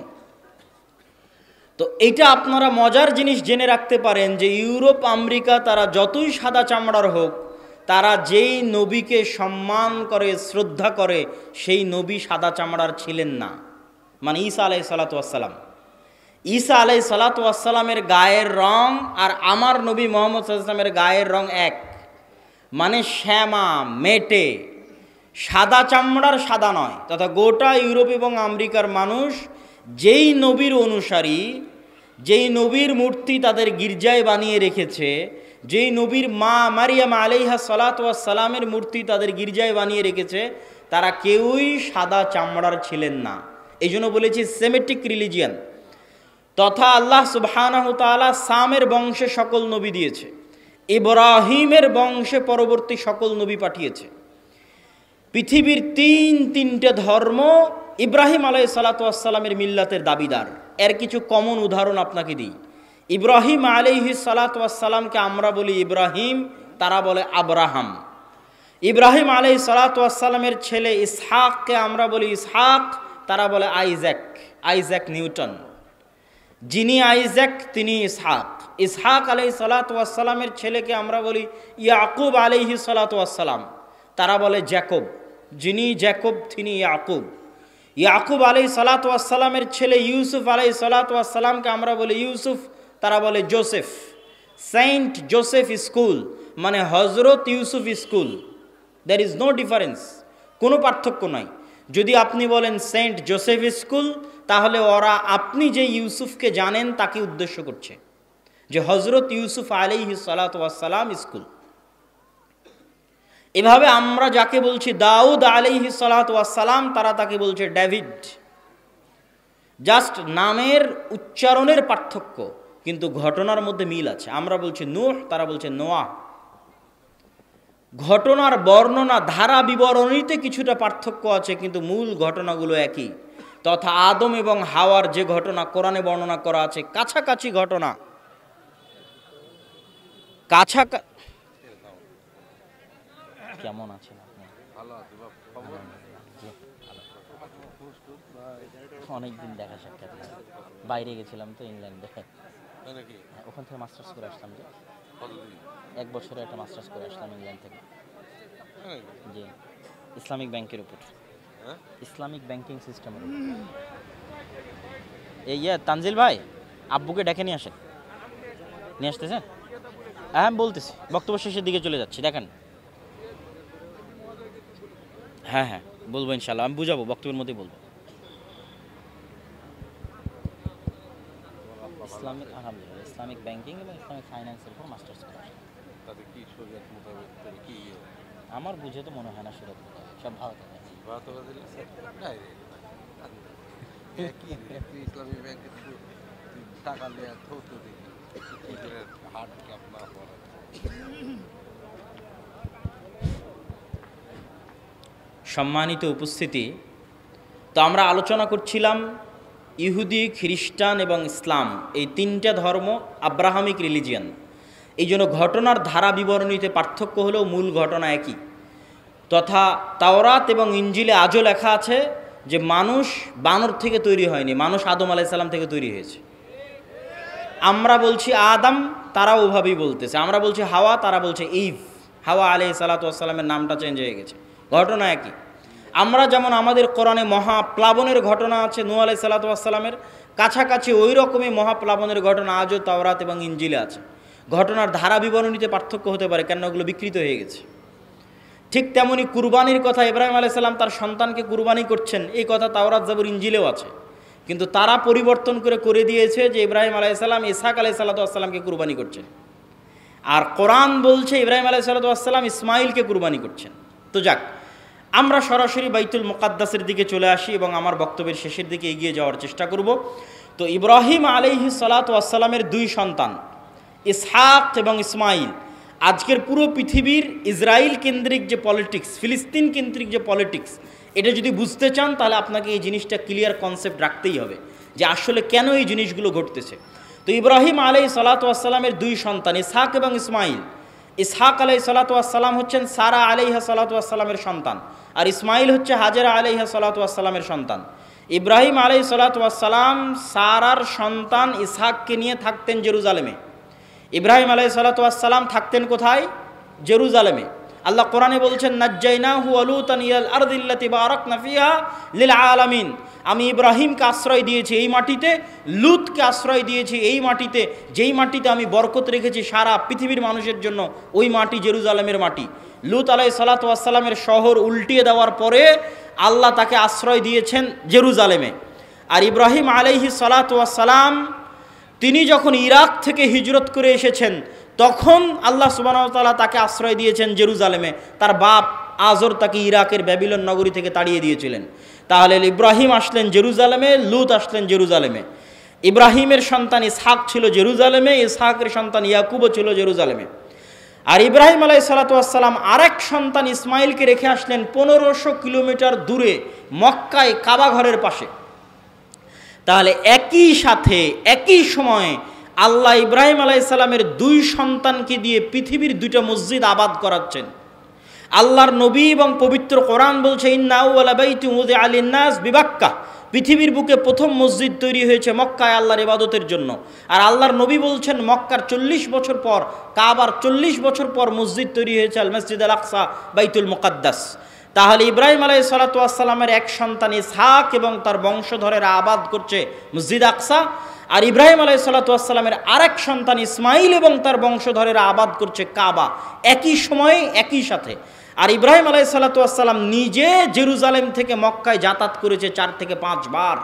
তো এইটা আপনারা মজার জিনিস জেনে রাখতে পারেন যে ইউরোপ, আমেরিকা তারা যতই সাদা চামড়ার হোক, তারা যেই নবীকে সম্মান করে, শ্রদ্ধা করে, সেই নবী সাদা চামড়ার ছিলেন না। মানে ঈসা আলাইহিস সালাতু ওয়াস সালাম, ঈসা আলাইহিস সালাতু ওয়াস সালামের গায়ের রং আর আমার নবী মুহাম্মদ সাল্লাল্লাহু আলাইহি ওয়াসাল্লামের গায়ের রং এক। মানে শ্যামা, মেটে, সাদা চামড়ার সাদা নয়। তথা গোটা ইউরোপ এবং আমেরিকার মানুষ যেই নবীর অনুসারী, যেই নবীর মূর্তি তাদের গির্জায় বানিয়ে রেখেছে, যেই নবীর মা মারিয়াম আলাইহা সালাতু ওয়াস সালামের মূর্তি তাদের গির্জায় বানিয়ে রেখেছে, তারা কেউই সাদা চামড়ার ছিলেন না। এই জন্য বলেছি সেমেটিক রিলিজিয়ান। তথা আল্লাহ সুবহানাহু তাআলা সামের বংশে সকল নবী দিয়েছে, ইব্রাহিমের বংশে পরবর্তী সকল নবী পাঠিয়েছে। পৃথিবীর তিনটা ধর্ম ইব্রাহিম আলাইহিস সালাতু ওয়াস সালামের মিল্লাতের দাবিদার। এর কিছু কমন উদাহরণ আপনাকে দিই। ইব্রাহিম আলাইহিস সালাতু ওয়াস সালামকে আমরা বলি ইব্রাহিম, তারা বলে আব্রাহাম। ইব্রাহিম আলাইহিস সালাতু ওয়াস সালামের ছেলে ইসহাককে আমরা বলি ইসহাক, তারা বলে আইজ্যাক, আইজ্যাক নিউটন। যিনি আইজ্যাক তিনি ইসহাক। ইসহাক আলাইহিস সালাতু ওয়াস সালামের ছেলেকে আমরা বলি ইয়াকুব আলাইহিস সালাতু ওয়াস সালাম, তারা বলে জ্যাকব। যিনি জ্যাকব তিনি ইয়াকুব। ইয়াকুব আলাইহিস সালাতু ওয়াস সালামের ছেলে ইউসুফ আলাইহিস সালাতু ওয়াস সালামকে আমরা বলি ইউসুফ, তারা বলে জোসেফ। সেন্ট জোসেফ স্কুল মানে Hazrat Yusuf school, there is no difference, কোনো পার্থক্য নাই। যদি আপনি বলেন সেন্ট জোসেফ স্কুল, তাহলে ওরা আপনি যে ইউসুফকে জানেন তাকে উদ্দেশ্য করছে, যে হজরত ইউসুফ আলাইহিস সালাতু ওয়াস সালাম স্কুল। এভাবে আমরা যাকে বলছি দাউদ আলাইহিস সালাতু ওয়াস সালাম, তারা তাকে বলছে ডেভিড। জাস্ট নামের উচ্চারণের পার্থক্য, কিন্তু ঘটনার মধ্যে মিল আছে। আমরা বলছি নূহ, তারা বলছে নোয়াহ। ঘটনার বর্ণনা ধারা বিবরণীতে কিছুটা পার্থক্য আছে, কিন্তু মূল ঘটনাগুলো একই। তথা আদম এবং হাওয়ার যে ঘটনা কোরআনে বর্ণনা করা আছে, কাছাকাছি ঘটনা, কেমন আছেন আপনি? অনেকদিন দেখা সাক্ষাৎ, বাইরে গেছিলাম তো ইংল্যান্ডে, ওখান থেকে মাস্টার্স করে আসলাম। যে 1 বছরে একটা মাস্টার্স করে আসলাম ইংল্যান্ড থেকে। জি, ইসলামিক ব্যাংকের উপর, ইসলামিক ব্যাংকিং সিস্টেমের উপর। এই তানজিল ভাই, আব্বুকে ডেকে নিয়ে আসেন। নিয়ে আসতেছেন? হ্যাঁ বলতেছি, বক্তব্য শেষের দিকে চলে যাচ্ছি, দেখেন। হ্যাঁ হ্যাঁ বলবো ইনশাল্লাহ, আমি বুঝাবো, বক্তব্যের মধ্যেই বলবো। ইসলামিক, আলহামদুলিল্লাহ, ইসলামিক ব্যাংকিং এবং ইসলামিক ফাইন্যান্সের উপর মাস্টার্স করা। তাতে কি শরীয়ত মোতাবেক কি? আমার বুঝে তো মনে হয় না শরীয়ত মোতাবেক, সব ভালো থাকে। ইসলামিক ব্যাংকে টাকা দেওয়া থৌত দিই হাট ক্যাপ না পড়ে। সম্মানিত উপস্থিতি, তো আমরা আলোচনা করছিলাম ইহুদি, খ্রিস্টান এবং ইসলাম, এই 3টা ধর্ম আব্রাহামিক রিলিজিয়ান। এই জন্য ঘটনার ধারা বিবরণীতে পার্থক্য হলেও মূল ঘটনা একই। তথা তাওরাত এবং ইঞ্জিলে আজও লেখা আছে যে মানুষ বানর থেকে তৈরি হয়নি, মানুষ আদম আলাইহিস সালাম থেকে তৈরি হয়েছে। আমরা বলছি আদম, তারা ওভাবেই বলতেছে। আমরা বলছি হাওয়া, তারা বলছে ইভ। হাওয়া আলাইহিস সালাতু ওয়াস সালামের নামটা চেঞ্জ হয়ে গেছে, ঘটনা একই। আমরা যেমন আমাদের কোরআনে মহাপ্লাবনের ঘটনা আছে নূহ আলাইহিস সালাতু ওয়াস সালামের, কাছাকাছি ওই রকমই মহাপ্লাবনের ঘটনা আজও তাওরাত এবং ইঞ্জিলে আছে। ঘটনার ধারা বিবরণীতে পার্থক্য হতে পারে, কেন ওগুলো বিকৃত হয়ে গেছে। ঠিক তেমনি কুরবানির কথা, ইব্রাহিম আলাইহিস সালাম তার সন্তানকে কুরবানি করছেন, এই কথা তাওরাত জাবুর ইঞ্জিলেও আছে, কিন্তু তারা পরিবর্তন করে দিয়েছে যে ইব্রাহিম আলাইহিস সালাম ইসহাক আলাইহিস সালাতু ওয়াস সালামকে কুরবানি করছেন। আর কোরআন বলছে ইব্রাহিম আলাইহিস সালাতু ওয়াস সালাম ইসমাইলকে কুরবানি করছেন। তো যাক, আমরা সরাসরি বাইতুল মুকাদ্দাসের দিকে চলে আসি এবং আমার বক্তব্যের শেষের দিকে এগিয়ে যাওয়ার চেষ্টা করব। তো ইব্রাহিম আলাইহিস সালাতু ওয়াস সালামের 2 সন্তান ইসহাক এবং ইসমাইল। আজকের পুরো পৃথিবীর ইসরায়েল কেন্দ্রিক যে পলিটিক্স, ফিলিস্তিন কেন্দ্রিক যে পলিটিক্স, এটা যদি বুঝতে চান তাহলে আপনাকে এই জিনিসটা ক্লিয়ার কনসেপ্ট রাখতেই হবে যে আসলে কেন এই জিনিসগুলো ঘটতেছে। তো ইব্রাহিম আলাইহিস সালাতু ওয়াস সালামের 2 সন্তান ইসহাক এবং ইসমাইল। ইসহাক আলাইহিস সালাতু ওয়াস সালাম হচ্ছেন সারা আলাইহা সালাতু ওয়াস সালামের সন্তান, আর ইসমাইল হচ্ছে হাজেরা আলাইহা সালাতু ওয়াস সালামের সন্তান। ইব্রাহিম আলাইহিস সালাতু ওয়াস সালাম সারার সন্তান ইসহাককে নিয়ে থাকতেন জেরুজালেমে। ইব্রাহিম আলাইহিস সালাতু ওয়াস সালাম থাকতেন কোথায়? জেরুজালেমে। আল্লাহ কোরআনে বলছেন নাজ্জাইনাহু ওয়া লূতান ইলাল আরদিল্লাতী বারাকনা ফিহা লিল আলামিন। আমি ইব্রাহিমকে আশ্রয় দিয়েছি এই মাটিতে, লূতকে আশ্রয় দিয়েছি এই মাটিতে, যেই মাটিতে আমি বরকত রেখেছি সারা পৃথিবীর মানুষের জন্য, ওই মাটি জেরুজালেমের মাটি। লূত আলাইহিস সালাতু ওয়াস সালামের শহর উল্টিয়ে দেওয়ার পরে আল্লাহ তাকে আশ্রয় দিয়েছেন জেরুজালেমে। আর ইব্রাহিম আলাইহিস সালাতু ওয়াস সালাম তিনি যখন ইরাক থেকে হিজরত করে এসেছেন, তখন আল্লাহ সুবহানাহু ওয়া তাআলা তাকে আশ্রয় দিয়েছেন জেরুজালেমে। তার বাপ আজর তাকে ইরাকের ব্যাবিলন নগরী থেকে তাড়িয়ে দিয়েছিলেন। তাহলে ইব্রাহিম আসলেন জেরুজালেমে, লূত আসলেন জেরুজালেমে। ইব্রাহিমের সন্তান ইসহাক ছিল জেরুজালেমে, ইসহাকের সন্তান ইয়াকুবও ছিল জেরুজালেমে। আর ইব্রাহিম আলাইহিস সালাতু ওয়াস সালাম আরেক সন্তান ইসমাইলকে রেখে আসলেন 1500 কিলোমিটার দূরে মক্কায় কাবা ঘরের পাশে। তাহলে একই সাথে একই সময়ে আল্লাহ ইব্রাহিম আলাইহিসসালামের 2 সন্তানকে দিয়ে পৃথিবীর 2টা মসজিদ আবাদ করাচ্ছেন। আল্লাহর নবী এবং পবিত্র কোরআন বলছে ইন্না আউওয়ালা বাইতিন উযিআ লিন-নাস বিবাক্কা, পৃথিবীর বুকে প্রথম মসজিদ তৈরি হয়েছে মক্কায় আল্লাহর ইবাদতের জন্য। আর আল্লাহর নবী বলছেন মক্কার 40 বছর পর, কাবার 40 বছর পর মসজিদ তৈরি হয়েছে আল মসজিদ আল আকসা, বাইতুল মুকাদ্দাস। তাহলে ইব্রাহিম আলাইহিস সালাতু ওয়াস সালামের এক সন্তান ইসহাক এবং তার বংশধরেরা আবাদ করছে মসজিদ আকসা, আর ইব্রাহিম আলাইহিস সালাতু ওয়াস সালামের আরেক সন্তান ইসমাইল এবং তার বংশধরেরা আবাদ করছে কাবা, একই সময়ে একই সাথে। আর ইব্রাহিম আলাইহিস সালাতু ওয়াস সালাম নিজে জেরুজালেম থেকে মক্কায় যাতায়াত করেছে 4 থেকে 5 বার।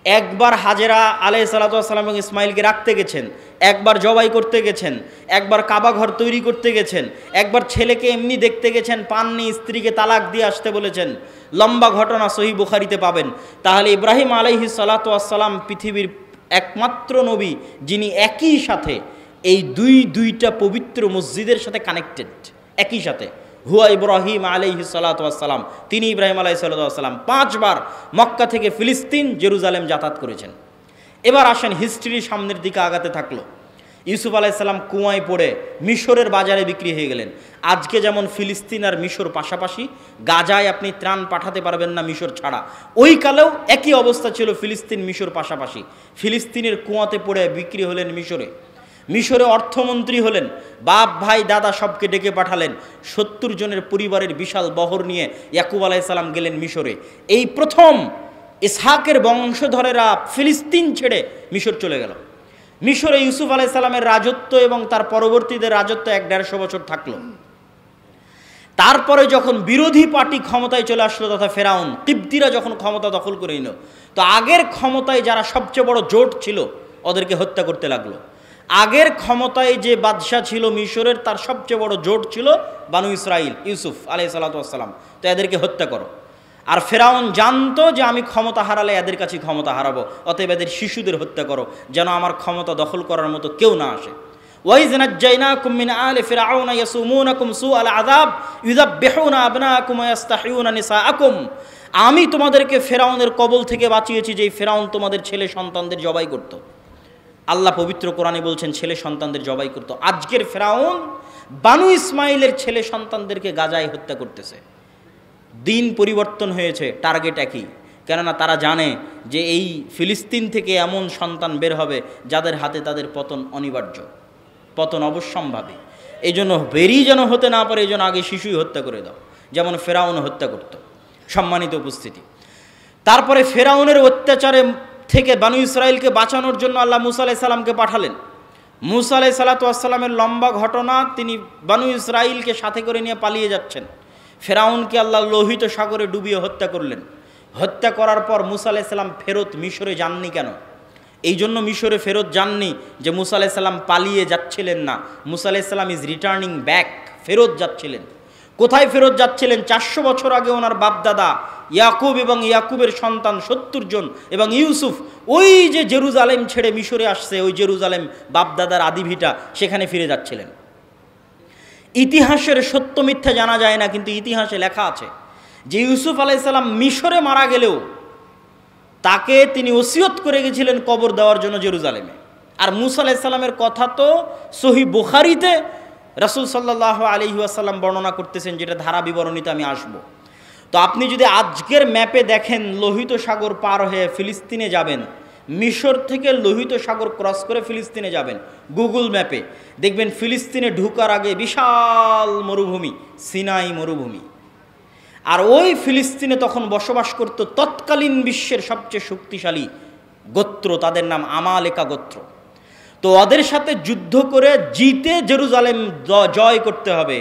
একবার হাজেরা আলাইহিস সালাতু ওয়াস সালাম এবং ইসমাইলকে রাখতে গেছেন, একবার জবাই করতে গেছেন, একবার কাবা ঘর তৈরি করতে গেছেন, একবার ছেলেকে এমনি দেখতে গেছেন, পাননি, স্ত্রীকে তালাক দিয়ে আসতে বলেছেন। লম্বা ঘটনা সহিহ বুখারীতে পাবেন। তাহলে ইব্রাহিম আলাইহিস সালাতু ওয়াস সালাম পৃথিবীর একমাত্র নবী যিনি একই সাথে এই দুইটা পবিত্র মসজিদের সাথে কানেক্টেড, একই সাথে। হুয়া ইব্রাহিম আলাইহিস সালাতু ওয়াস সালাম, তিনি ইব্রাহিম আলাইহিস সালাতু ওয়াস সালাম 5 বার মক্কা থেকে ফিলিস্তিন জেরুজালেম যাতায়াত করেছেন। এবার আসেন হিস্ট্রি সামনের দিকে আগাতে থাকলো। ইউসুফ আলাইহিস সালাম কুয়ায় পড়ে মিশরের বাজারে বিক্রি হয়ে গেলেন। আজকে যেমন ফিলিস্তিন আর মিশর পাশাপাশি, গাজায় আপনি ত্রাণ পাঠাতে পারবেন না মিশর ছাড়া, ওই কালেও একই অবস্থা ছিল, ফিলিস্তিন মিশর পাশাপাশি। ফিলিস্তিনের কুয়াতে পড়ে বিক্রি হলেন মিশরে, মিশরে অর্থমন্ত্রী হলেন, বাপ ভাই দাদা সবকে ডেকে পাঠালেন। 70 জনের পরিবারের বিশাল বহর নিয়ে ইয়াকুব আলাইহিস সালাম গেলেন মিশরে। এই প্রথম ইসহাকের বংশধরেরা ফিলিস্তিন ছেড়ে মিশর চলে গেল। মিশরে ইউসুফ আলাইহিস সালামের রাজত্ব এবং তার পরবর্তীদের রাজত্ব 1-150 বছর থাকলো। তারপরে যখন বিরোধী পার্টি ক্ষমতায় চলে আসলো, তথা ফেরাউন কিবতীরা যখন ক্ষমতা দখল করে নিল, তো আগের ক্ষমতায় যারা সবচেয়ে বড় জোট ছিল ওদেরকে হত্যা করতে লাগলো। আগের ক্ষমতায় যে বাদশাহ ছিল মিশরের, তার সবচেয়ে বড় জোট ছিল বানু ইসরাইল, ইউসুফ আলাইহিস সালাতু ওয়াস সালাম, তো এদেরকে হত্যা করো। আর ফেরাউন জানতো যে আমি ক্ষমতা হারালে এদের কাছে ক্ষমতা হারাবো, অতএব এদের শিশুদের হত্যা করো যেন আমার ক্ষমতা দখল করার মতো কেউ না আসে। ওয়াইজ নাজ্জাইনাকুম মিন আলি ফিরআউনা ইয়াসুমুনাকুম সুআল আযাব ইউযাববিহুনা আবনাকুম ওয়া ইস্তাহইউনা নিসাআকুম, আমি তোমাদেরকে ফেরাউনের কবল থেকে বাঁচিয়েছি, যেই ফেরাউন তোমাদের ছেলে সন্তানদের জবাই করত। আল্লাহ পবিত্র কোরআনে বলছেন ছেলে সন্তানদের জবাই করত। আজকের ফেরাউন বানু ইসমাইলের ছেলে সন্তানদেরকে গাজায় হত্যা করতেছে। দিন পরিবর্তন হয়েছে, টার্গেট একই, কেননা তারা জানে যে এই ফিলিস্তিন থেকে এমন সন্তান বের হবে যাদের হাতে তাদের পতন অনিবার্য, পতন অবশ্যম্ভাবী। এই জন্য বেরি যেন হতে না পারে, এই জন্য আগে শিশুই হত্যা করে দাও, যেমন ফেরাউন হত্যা করত। সম্মানিত উপস্থিতি, তারপরে ফেরাউনের অত্যাচারে থেকে বানু ইসরাইলকে বাঁচানোর জন্য আল্লাহ মুসা আলাইহিস সালামকে পাঠালেন। মুসা আলাইহিস সালাতু ওয়াস সালামের লম্বা ঘটনা, তিনি বানু ইসরাইলকে সাথে করে নিয়ে পালিয়ে যাচ্ছেন। ফেরাউনকে আল্লাহ লোহিত সাগরে ডুবিয়ে হত্যা করলেন। হত্যা করার পর মুসা আলাইহিস সালাম ফেরত মিশরে যাননি কেন? এই জন্য মিশরে ফেরত যাননি যে মুসা আলাইহিস সালাম পালিয়ে যাচ্ছিলেন না, মুসা আলাইহিস সালাম ইজ রিটার্নিং ব্যাক, ফেরত যাচ্ছিলেন। কোথায় ফেরত যাচ্ছিলেন? 400 বছর আগে ওনার বাপদাদা ইয়াকুব এবং ইয়াকুবের সন্তান 70 জন এবং ইউসুফ ওই যে জেরুজালেম ছেড়ে মিশরে আসছে, ওই জেরুজালেম বাপদাদার আদিভিটা, সেখানে ফিরে যাচ্ছিলেন। ইতিহাসের সত্য মিথ্যা জানা যায় না, কিন্তু ইতিহাসে লেখা আছে যে ইউসুফ আলাইহিস সালাম মিশরে মারা গেলেও তাকে তিনি ওসিয়ত করে গেছিলেন কবর দেওয়ার জন্য জেরুজালেমে। আর মুসা আলাইহিস সালামের কথা তো সহিহ বুখারীতে রাসূল সাল্লাল্লাহু আলাইহি ওয়াসাল্লাম বর্ণনা করতেছেন, যেটা ধারা বিবরণীতে আমি আসব। তো আপনি যদি আজকের ম্যাপে দেখেন, লোহিত সাগর পার হয়ে ফিলিস্তিনে যাবেন, মিশর থেকে লোহিত সাগর ক্রস করে ফিলিস্তিনে যাবেন, গুগল ম্যাপে দেখবেন ফিলিস্তিনে ঢুকার আগে বিশাল মরুভূমি, সিনাই মরুভূমি। আর ওই ফিলিস্তিনে তখন বসবাস করত তৎকালীন বিশ্বের সবচেয়ে শক্তিশালী গোত্র, তাদের নাম আমালেকা গোত্র। তো ওদের সাথে যুদ্ধ করে জিতে জেরুজালেম জয় করতে হবে,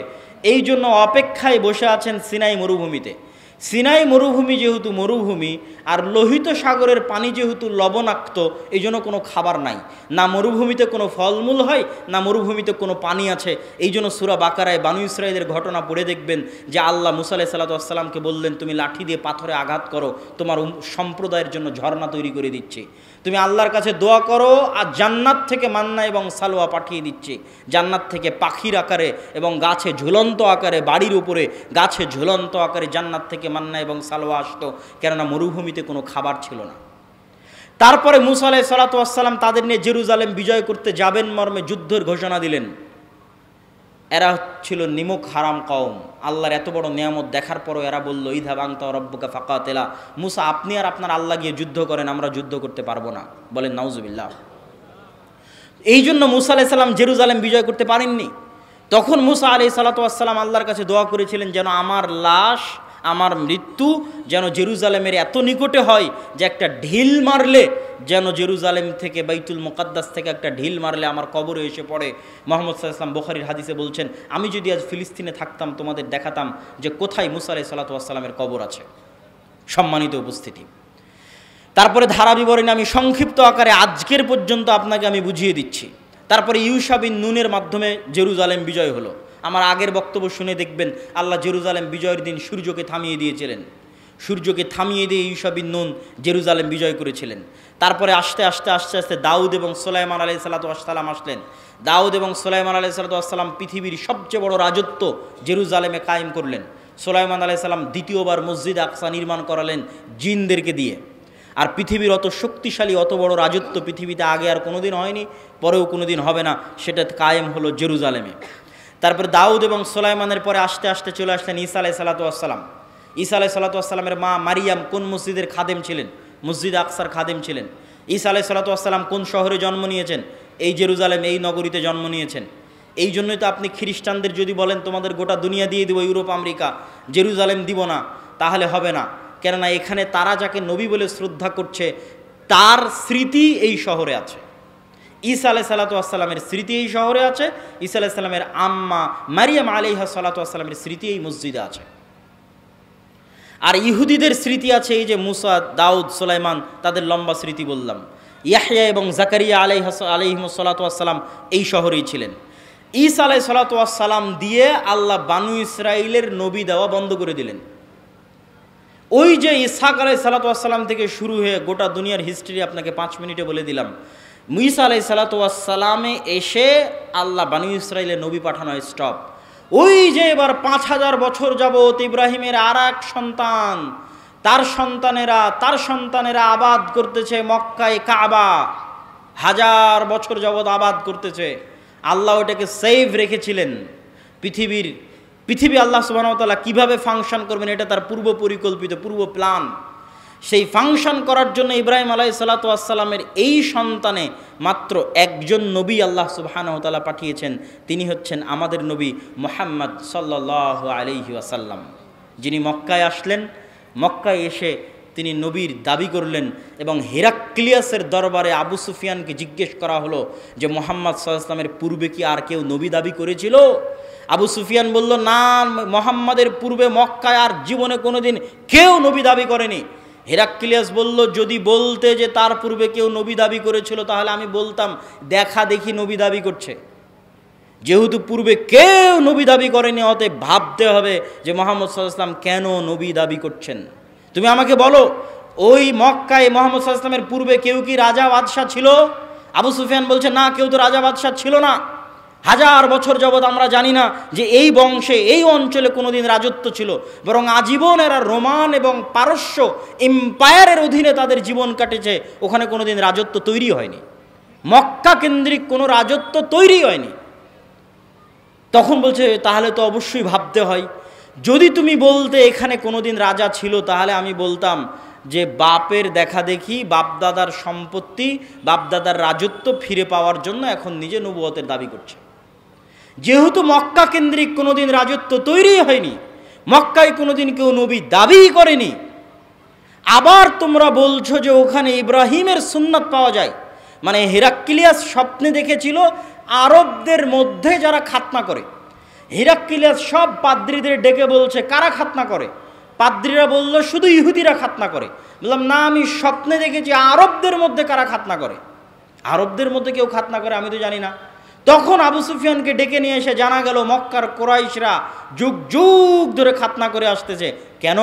এই জন্য অপেক্ষায় বসে আছেন সিনাই মরুভূমিতে। সিনাই মরুভূমি যেহেতু মরুভূমি, আর লোহিত সাগরের পানি যেহেতু লবণাক্ত, এই জন্য কোনো খাবার নাই, না মরুভূমিতে কোনো ফলমূল হয়, না মরুভূমিতে কোনো পানি আছে। এই জন্য সূরা বাকারায় বানু ইসরাইলের ঘটনা পড়ে দেখবেন যে আল্লাহ মুসা আলাইহিস সালাতু ওয়াস সালামকে বললেন, তুমি লাঠি দিয়ে পাথরে আঘাত করো, তোমার সম্প্রদায়ের জন্য ঝর্ণা তৈরি করে দিচ্ছি। তুমি আল্লাহর কাছে দোয়া করো, আর জান্নাত থেকে মান্না এবং সালোয়া পাঠিয়ে দিচ্ছি। জান্নাত থেকে পাখির আকারে এবং গাছে ঝুলন্ত আকারে, বাড়ির উপরে গাছে ঝুলন্ত আকারে জান্নাত থেকে মান্না এবং সালোয়া আসতো, কেননা মরুভূমিতে কোনো খাবার ছিল না। তারপরে মুসা আলাইহিস সালাতু ওয়াস সালাম তাদের নিয়ে জেরুজালেম বিজয় করতে যাবেন মর্মে যুদ্ধের ঘোষণা দিলেন। এরা ছিল নিমক হারাম কওম। আল্লাহর এত বড় নিয়ামত দেখার পরও এরা বলল, ইযহাব আনতা ওয়া রাব্বুকা ফাকাতিলা, মুসা আপনি আর আপনার আল্লাহ গিয়ে যুদ্ধ করেন, আমরা যুদ্ধ করতে পারবো না। বলেন নাউজুবিল্লাহ। এই জন্য মুসা আলাইহিস সালাম জেরুজালেম বিজয় করতে পারেননি। তখন মুসা আলাইহিস সালাতু ওয়াস সালাম আল্লাহর কাছে দোয়া করেছিলেন, যেন আমার লাশ, আমার মৃত্যু যেন জেরুজালেমের এত নিকটে হয় যে একটা ঢিল মারলে যেন জেরুজালেম থেকে বাইতুল মুকাদ্দাস থেকে একটা ঢিল মারলে আমার কবরে এসে পড়ে। মুহাম্মদ সাল্লাল্লাহু আলাইহি ওয়াসাল্লাম বুখারীর হাদিসে বলছেন, আমি যদি আজ ফিলিস্তিনে থাকতাম তোমাদের দেখাতাম যে কোথায় মুসা আলাইহিস সালাতু ওয়াস সালামের কবর আছে। সম্মানিত উপস্থিতি, তারপরে ধারা বিবরণী আমি সংক্ষিপ্ত আকারে আজকের পর্যন্ত আপনাকে আমি বুঝিয়ে দিচ্ছি। তারপরে ইউশা বিন নুনের মাধ্যমে জেরুজালেম বিজয় হলো। আমার আগের বক্তব্য শুনে দেখবেন আল্লাহ জেরুজালেম বিজয়ের দিন সূর্যকে থামিয়ে দিয়েছিলেন। সূর্যকে থামিয়ে দিয়ে ইউশা বিন নুন জেরুজালেম বিজয় করেছিলেন। তারপরে আস্তে আস্তে আস্তে আস্তে দাউদ এবং সুলাইমান আলাইহিস সালাতু ওয়াস সালাম আসলেন। দাউদ এবং সুলাইমান আলাইহিস সালাতু ওয়াস সালাম পৃথিবীর সবচেয়ে বড় রাজত্ব জেরুজালেমে কায়েম করলেন। সুলাইমান আলাইহিস সালাম দ্বিতীয়বার মসজিদ আকসা নির্মাণ করালেন জিনদেরকে দিয়ে। আর পৃথিবীর অত শক্তিশালী, অত বড় রাজত্ব পৃথিবীতে আগে আর কোনোদিন হয়নি, পরেও কোনোদিন হবে না, সেটা কায়েম হলো জেরুজালেমে। তারপরে দাউদ এবং সুলাইমানের পরে আস্তে আস্তে চলে আসলেন ঈসা আলাইহিস সালাতু ওয়াস সালাম। ঈসা আলাইহিস সালাতু ওয়াস সালামের মা মারিয়াম কোন মসজিদের খাদেম ছিলেন? মসজিদ আকসার খাদেম ছিলেন। ঈসা আলাইহিস সালাতু ওয়াস সালাম কোন শহরে জন্ম নিয়েছেন? এই জেরুজালেম, এই নগরীতে জন্ম নিয়েছেন। এই জন্যই তো আপনি খ্রিস্টানদের যদি বলেন তোমাদের গোটা দুনিয়া দিয়ে দিব, ইউরোপ আমেরিকা, জেরুজালেম দিব না, তাহলে হবে না। কেননা এখানে তারা যাকে নবী বলে শ্রদ্ধা করছে তার স্মৃতি এই শহরে আছে। ঈসা আলাইহিস সালাতু ওয়াস সালামের স্মৃতি এই শহরে আছে। ঈসা আলাইহিস সালামের আম্মা মারিয়াম আলাইহিস সালাতু ওয়াস সালামের স্মৃতি এই মসজিদে আছে। আর ইহুদিদের স্মৃতি আছে এই যে মুসা, দাউদ, সুলাইমান, তাদের লম্বা স্মৃতি বললাম। ইয়াহইয়া এবং জাকারিয়া আলাইহিস সালাতু ওয়াস সালাম এই শহরেই ছিলেন। ঈসা আলাইহিস সালাতু ওয়াস সালাম দিয়ে আল্লাহ বানু ইসরাইলের নবী দেওয়া বন্ধ করে দিলেন। ওই যে ইসহাক আলাইহিস সালাতু ওয়াস সালাম থেকে শুরু হয়ে গোটা দুনিয়ার হিস্ট্রি আপনাকে 5 মিনিটে বলে দিলাম। ঈসা আলাইহিস সালাতু ওয়াস সালামে এসে আল্লাহ বানু ইসরাইলের নবী পাঠানো স্টপ। ওই যে এবার 5000 বছর যাবত ইব্রাহিমের আর এক সন্তান, তার সন্তানেরা আবাদ করতেছে মক্কায় কাবা, 1000 বছর যাবত আবাদ করতেছে। আল্লাহ ওটাকে সেভ রেখেছিলেন। পৃথিবী আল্লাহ সুবহানাহু ওয়া তাআলা কীভাবে ফাংশন করবেন এটা তার পূর্ব পরিকল্পিত, পূর্ব প্ল্যান। সেই ফাংশন করার জন্য ইব্রাহিম আলাইহিস সালাতু ওয়াস সালামের এই সন্তানে মাত্র একজন নবী আল্লাহ সুবহানাহু ওয়া তাআলা পাঠিয়েছেন। তিনি হচ্ছেন আমাদের নবী মুহাম্মদ সাল্লাল্লাহু আলাইহি ওয়াসাল্লাম, যিনি মক্কায় আসলেন। মক্কায় এসে তিনি নবীর দাবি করলেন এবং হেরাক্লিয়াসের দরবারে আবু সুফিয়ানকে জিজ্ঞেস করা হলো যে মুহাম্মদ সাল্লাল্লাহু আলাইহি ওয়াসাল্লামের পূর্বে কি আর কেউ নবী দাবি করেছিল? আবু সুফিয়ান বলল, না, মুহাম্মাদের পূর্বে মক্কায় আর জীবনে কোনোদিন কেউ নবী দাবি করেনি। হেরাক্লিয়াস বলল, যদি বলতে যে তার পূর্বে কেউ নবী দাবি করেছিল তাহলে আমি বলতাম দেখা দেখি নবী দাবি করছে। যেহেতু পূর্বে কেউ নবী দাবি করেনি, অতএব ভাবতে হবে যে মুহাম্মদ সাল্লাল্লাহু আলাইহি ওয়াসাল্লাম কেন নবী দাবি করছেন। তুমি আমাকে বলো, ওই মক্কায় মুহাম্মদ সাল্লাল্লাহু আলাইহি ওয়াসাল্লামের পূর্বে কেউ কি রাজা বাদশাহ ছিল? আবু সুফিয়ান বলছে, না, কেউ তো রাজা বাদশাহ ছিল না। 1000 বছর যাবৎ আমরা জানি না যে এই বংশে, এই অঞ্চলে কোনোদিন রাজত্ব ছিল, বরং আজীবন এরা রোমান এবং পারস্য এম্পায়ারের অধীনে তাদের জীবন কাটেছে। ওখানে কোনোদিন রাজত্ব তৈরি হয়নি, মক্কা কেন্দ্রিক কোনো রাজত্ব তৈরি হয়নি। তখন বলছে, তাহলে তো অবশ্যই ভাবতে হয়, যদি তুমি বলতে এখানে কোনোদিন রাজা ছিল তাহলে আমি বলতাম যে বাপের দেখা দেখি, বাপদাদার সম্পত্তি, বাপদাদার রাজত্ব ফিরে পাওয়ার জন্য এখন নিজে নবুয়তের দাবি করছে। যেহেতু মক্কা কেন্দ্রিক কোনোদিন রাজত্ব তৈরি হয়নি, মক্কায় কোনোদিন কেউ নবী দাবি করেনি, আবার তোমরা বলছো যে ওখানে ইব্রাহিমের সুন্নাত পাওয়া যায়, মানে হেরাক্লিয়াস স্বপ্নে দেখেছিল আরবদের মধ্যে যারা খাতনা করে। হেরাক্লিয়াস সব পাদ্রীদের ডেকে বলছে, কারা খাতনা করে? পাদ্রীরা বলল, শুধু ইহুদিরা খাতনা করে। বললাম, না, আমি স্বপ্নে দেখেছি আরবদের মধ্যে কারা খাতনা করে। আরবদের মধ্যে কেউ খাতনা করে আমি তো জানি না। তখন আবু সুফিয়ানকে ডেকে নিয়ে এসে জানা গেল মক্কার কোরাইশরা যুগ যুগ ধরে খাতনা করে আসতেছে। কেন?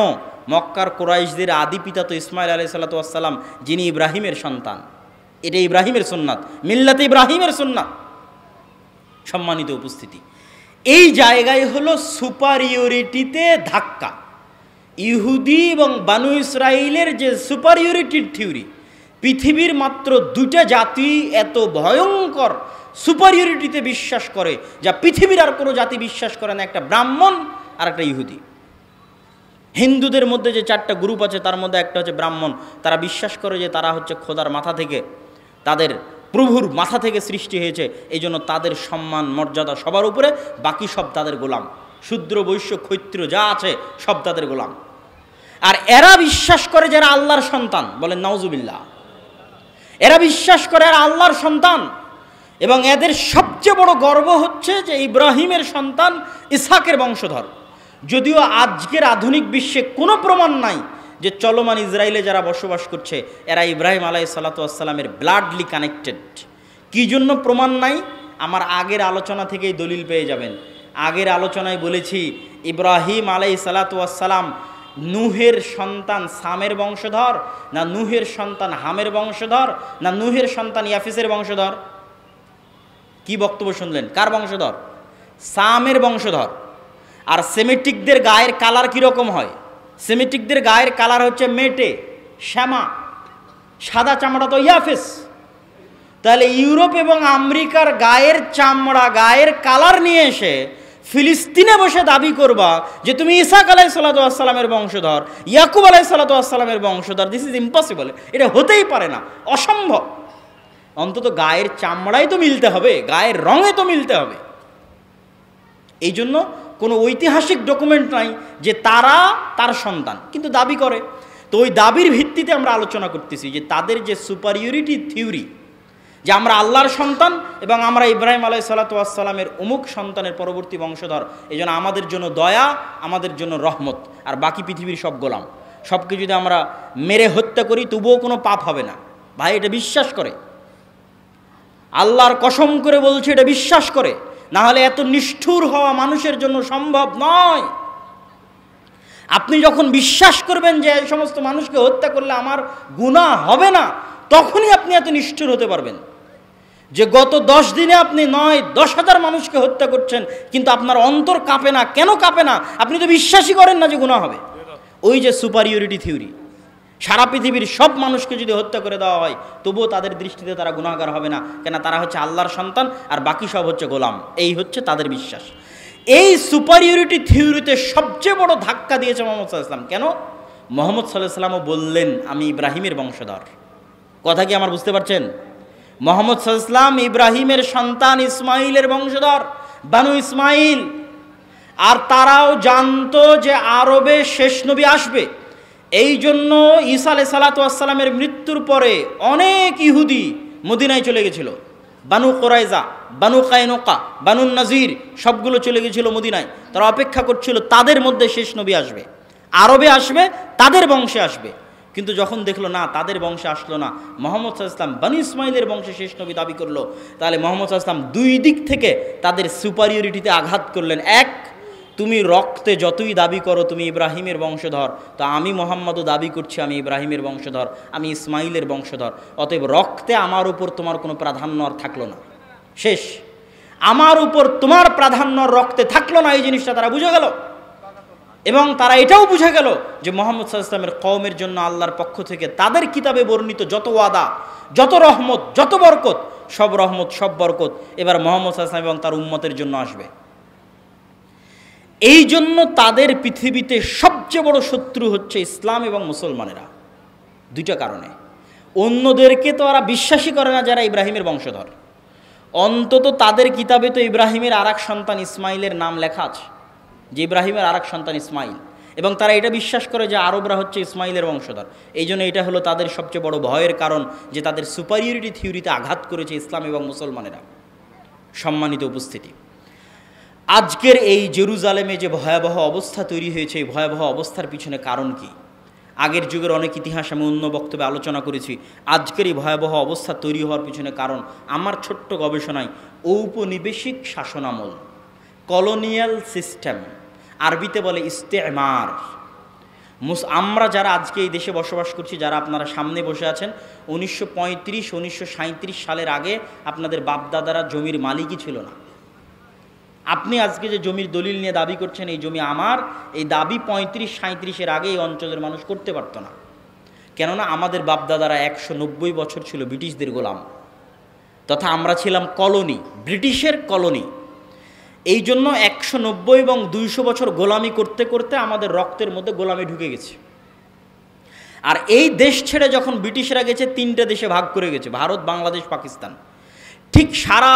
মক্কার কোরাইশদের আদি পিতা তো ইসমাইল আলাইহিস সালাতু ওয়াস সালাম, যিনি ইব্রাহিমের সন্তান। এটা ইব্রাহিমের সুন্নাত, মিল্লাতে ইব্রাহিমের সুন্নাত। সম্মানিত উপস্থিতি, এই জায়গায় হলো সুপারিয়রিটিতে ধাক্কা। ইহুদি এবং বানু ইসরাইলের যে সুপারিয়রিটির থিওরি, পৃথিবীর মাত্র দুইটা জাতি এত ভয়ঙ্কর সুপারিয়রিটিতে বিশ্বাস করে যা পৃথিবীর আর কোনো জাতি বিশ্বাস করে না, একটা ব্রাহ্মণ আর একটা ইহুদি। হিন্দুদের মধ্যে যে 4টা গ্রুপ আছে তার মধ্যে একটা হচ্ছে ব্রাহ্মণ, তারা বিশ্বাস করে যে তারা হচ্ছে খোদার মাথা থেকে, তাদের প্রভুর মাথা থেকে সৃষ্টি হয়েছে, এই জন্য তাদের সম্মান মর্যাদা সবার উপরে, বাকি সব তাদের গোলাম, শূদ্র বৈশ্য ক্ষত্রিয় যা আছে সব তাদের গোলাম। আর এরা বিশ্বাস করে যারা আল্লাহর সন্তান, বলেন নাউজুবিল্লাহ, এরা বিশ্বাস করে আর আল্লাহর সন্তান, এবং এদের সবচেয়ে বড় গর্ব হচ্ছে যে ইব্রাহিমের সন্তান ইসহাকের বংশধর। যদিও আজকের আধুনিক বিশ্বে কোনো প্রমাণ নাই যে চলমান ইসরায়েলে যারা বসবাস করছে এরা ইব্রাহিম আলাইহিসসালাতু ওয়াসসালামের ব্লাডলি কানেক্টেড। কী জন্য প্রমাণ নাই? আমার আগের আলোচনা থেকেই দলিল পেয়ে যাবেন। আগের আলোচনায় বলেছি ইব্রাহিম আলাইহিসসালাতু ওয়াসসালাম নূহের সন্তান সামের বংশধর, না নূহের সন্তান হামের বংশধর, না নূহের সন্তান ইয়াফিসের বংশধর? কি বক্তব্য শুনলেন? কার বংশধর? সামের বংশধর। আর সেমেটিকদের গায়ের কালার কীরকম হয়? সেমেটিকদের গায়ের কালার হচ্ছে মেটে, শ্যামা, সাদা চামড়া তো ইয়াফিস। তাহলে ইউরোপ এবং আমেরিকার গায়ের চামড়া, গায়ের কালার নিয়ে এসে ফিলিস্তিনে বসে দাবি করবা যে তুমি ইসহাক আলাইহিসসালাতু ওয়াসসালামের বংশধর, ইয়াকুব আলাইহিসসালাতু ওয়াসসালামের বংশধর, দিস ইজ ইম্পসিবল, এটা হতেই পারে না, অসম্ভব। অন্তত গায়ের চামড়াই তো মিলতে হবে, গায়ের রঙে তো মিলতে হবে। এই জন্য কোনো ঐতিহাসিক ডকুমেন্ট নাই যে তারা তার সন্তান, কিন্তু দাবি করে। তো ওই দাবির ভিত্তিতে আমরা আলোচনা করতেছি যে তাদের যে সুপারিয়রিটি থিওরি, যে আমরা আল্লাহর সন্তান এবং আমরা ইব্রাহিম আলাইহিসসালাতু ওয়াসসালামের অমুক সন্তানের পরবর্তী বংশধর, এই জন্য আমাদের জন্য দয়া, আমাদের জন্য রহমত, আর বাকি পৃথিবীর সব গোলাম। সবকে যদি আমরা মেরে হত্যা করি তবুও কোনো পাপ হবে না। ভাই এটা বিশ্বাস করে, আল্লাহর কসম করে বলছে এটা বিশ্বাস করে, না হলে এত নিষ্ঠুর হওয়া মানুষের জন্য সম্ভব নয়। আপনি যখন বিশ্বাস করবেন যে এই সমস্ত মানুষকে হত্যা করলে আমার গুনাহ হবে না, তখনই আপনি এত নিষ্ঠুর হতে পারবেন। যে গত 10 দিনে আপনি 9-10,000 মানুষকে হত্যা করছেন, কিন্তু আপনার অন্তর কাঁপে না। কেন কাঁপে না? আপনি তো বিশ্বাসই করেন না যে গুনাহ হবে। ওই যে সুপারিয়রিটি থিওরি, সারা পৃথিবীর সব মানুষকে যদি হত্যা করে দেওয়া হয় তবুও তাদের দৃষ্টিতে তারা গুনাহগার হবে না, কেন? তারা হচ্ছে আল্লাহর সন্তান আর বাকি সব হচ্ছে গোলাম। এই হচ্ছে তাদের বিশ্বাস। এই সুপারিয়রিটি থিওরিতে সবচেয়ে বড় ধাক্কা দিয়েছে মুহাম্মদ সাল্লাল্লাহু আলাইহি ওয়াসাল্লাম। কেন? মুহাম্মদ সাল্লাল্লাহু আলাইহি ওয়াসাল্লামও বললেন আমি ইব্রাহিমের বংশধর। কথা কি আমার বুঝতে পারছেন? মুহাম্মদ সাল্লাল্লাহু আলাইহি ওয়াসাল্লাম ইব্রাহিমের সন্তান ইসমাইলের বংশধর, বানু ইসমাইল। আর তারাও জানতো যে আরবে শেষ নবী আসবে। এই জন্য ঈসা আলাইহিসসালাতু ওয়াসসালামের মৃত্যুর পরে অনেক ইহুদি মদিনায় চলে গেছিল। বানু কুরাইজা, বানু কায়নুকা, বানু নাজির সবগুলো চলে গেছিল মদিনায়। তারা অপেক্ষা করছিল তাদের মধ্যে শেষ নবী আসবে, আরবে আসবে, তাদের বংশে আসবে। কিন্তু যখন দেখলো না তাদের বংশে আসলো না, মুহাম্মদ সাল্লাল্লাহু আলাইহি ওয়াসাল্লাম বানু ইসমাইলের বংশে শেষ নবী দাবি করলো, তাহলে মুহাম্মদ সাল্লাল্লাহু আলাইহি ওয়াসাল্লাম দুই দিক থেকে তাদের সুপারিয়রিটিতে আঘাত করলেন। এক, তুমি রক্তে যতই দাবি করো তুমি ইব্রাহিমের বংশধর, তো আমি মুহাম্মদও দাবি করছি আমি ইব্রাহিমের বংশধর, আমি ইসমাইলের বংশধর। অতএব রক্তে আমার উপর তোমার কোনো প্রাধান্য আর থাকলো না, শেষ। আমার উপর তোমার প্রাধান্য রক্তে থাকলো না, এই জিনিসটা তারা বুঝে গেল। এবং তারা এটাও বুঝে গেল যে মুহাম্মদ সাল্লাল্লাহু আলাইহি ওয়াসাল্লামের কওমের জন্য আল্লাহর পক্ষ থেকে তাদের কিতাবে বর্ণিত যত ওয়াদা, যত রহমত, যত বরকত, সব রহমত সব বরকত এবার মুহাম্মদ সাল্লাল্লাহু আলাইহি ওয়াসাল্লাম এবং তার উম্মতের জন্য আসবে। এই জন্য তাদের পৃথিবীতে সবচেয়ে বড় শত্রু হচ্ছে ইসলাম এবং মুসলমানেরা, দুইটা কারণে। অন্যদেরকে তো ওরা বিশ্বাসই করে না যারা ইব্রাহিমের বংশধর। অন্তত তাদের কিতাবে তো ইব্রাহিমের আর এক সন্তান ইসমাইলের নাম লেখা আছে, যে ইব্রাহিমের আর এক সন্তান ইসমাইল, এবং তারা এটা বিশ্বাস করে যে আরবরা হচ্ছে ইসমাইলের বংশধর। এই জন্য এটা হলো তাদের সবচেয়ে বড় ভয়ের কারণ, যে তাদের সুপারিয়রিটি থিওরিতে আঘাত করেছে ইসলাম এবং মুসলমানেরা। সম্মানিত উপস্থিতি, আজকের এই জেরুজালেমে যে ভয়াবহ অবস্থা তৈরি হয়েছে, এই ভয়াবহ অবস্থার পিছনে কারণ কি? আগের যুগের অনেক ইতিহাস আমি অন্য বক্তব্যে আলোচনা করেছি। আজকের এই ভয়াবহ অবস্থা তৈরি হওয়ার পিছনে কারণ আমার ছোট্ট গবেষণায় ঔপনিবেশিক শাসনামল, কলোনিয়াল সিস্টেম, আরবিতে বলে ইস্তেমার। আমরা যারা আজকে এই দেশে বসবাস করছি, যারা আপনারা সামনে বসে আছেন, 1935-1937 সালের আগে আপনাদের বাপদাদারা জমির মালিকই ছিল না। আপনি আজকে যে জমির দলিল নিয়ে দাবি করছেন এই জমি আমার, এই দাবি 35-37-এর আগে এই অঞ্চলের মানুষ করতে পারতো না। কেননা আমাদের বাপদাদারা 190 বছর ছিল ব্রিটিশদের গোলাম, তথা আমরা ছিলাম কলোনি, ব্রিটিশের কলোনি। এই জন্য 190 এবং 200 বছর গোলামি করতে করতে আমাদের রক্তের মধ্যে গোলামি ঢুকে গেছে। আর এই দেশ ছেড়ে যখন ব্রিটিশরা গেছে 3টে দেশে ভাগ করে গেছে, ভারত, বাংলাদেশ, পাকিস্তান। ঠিক সারা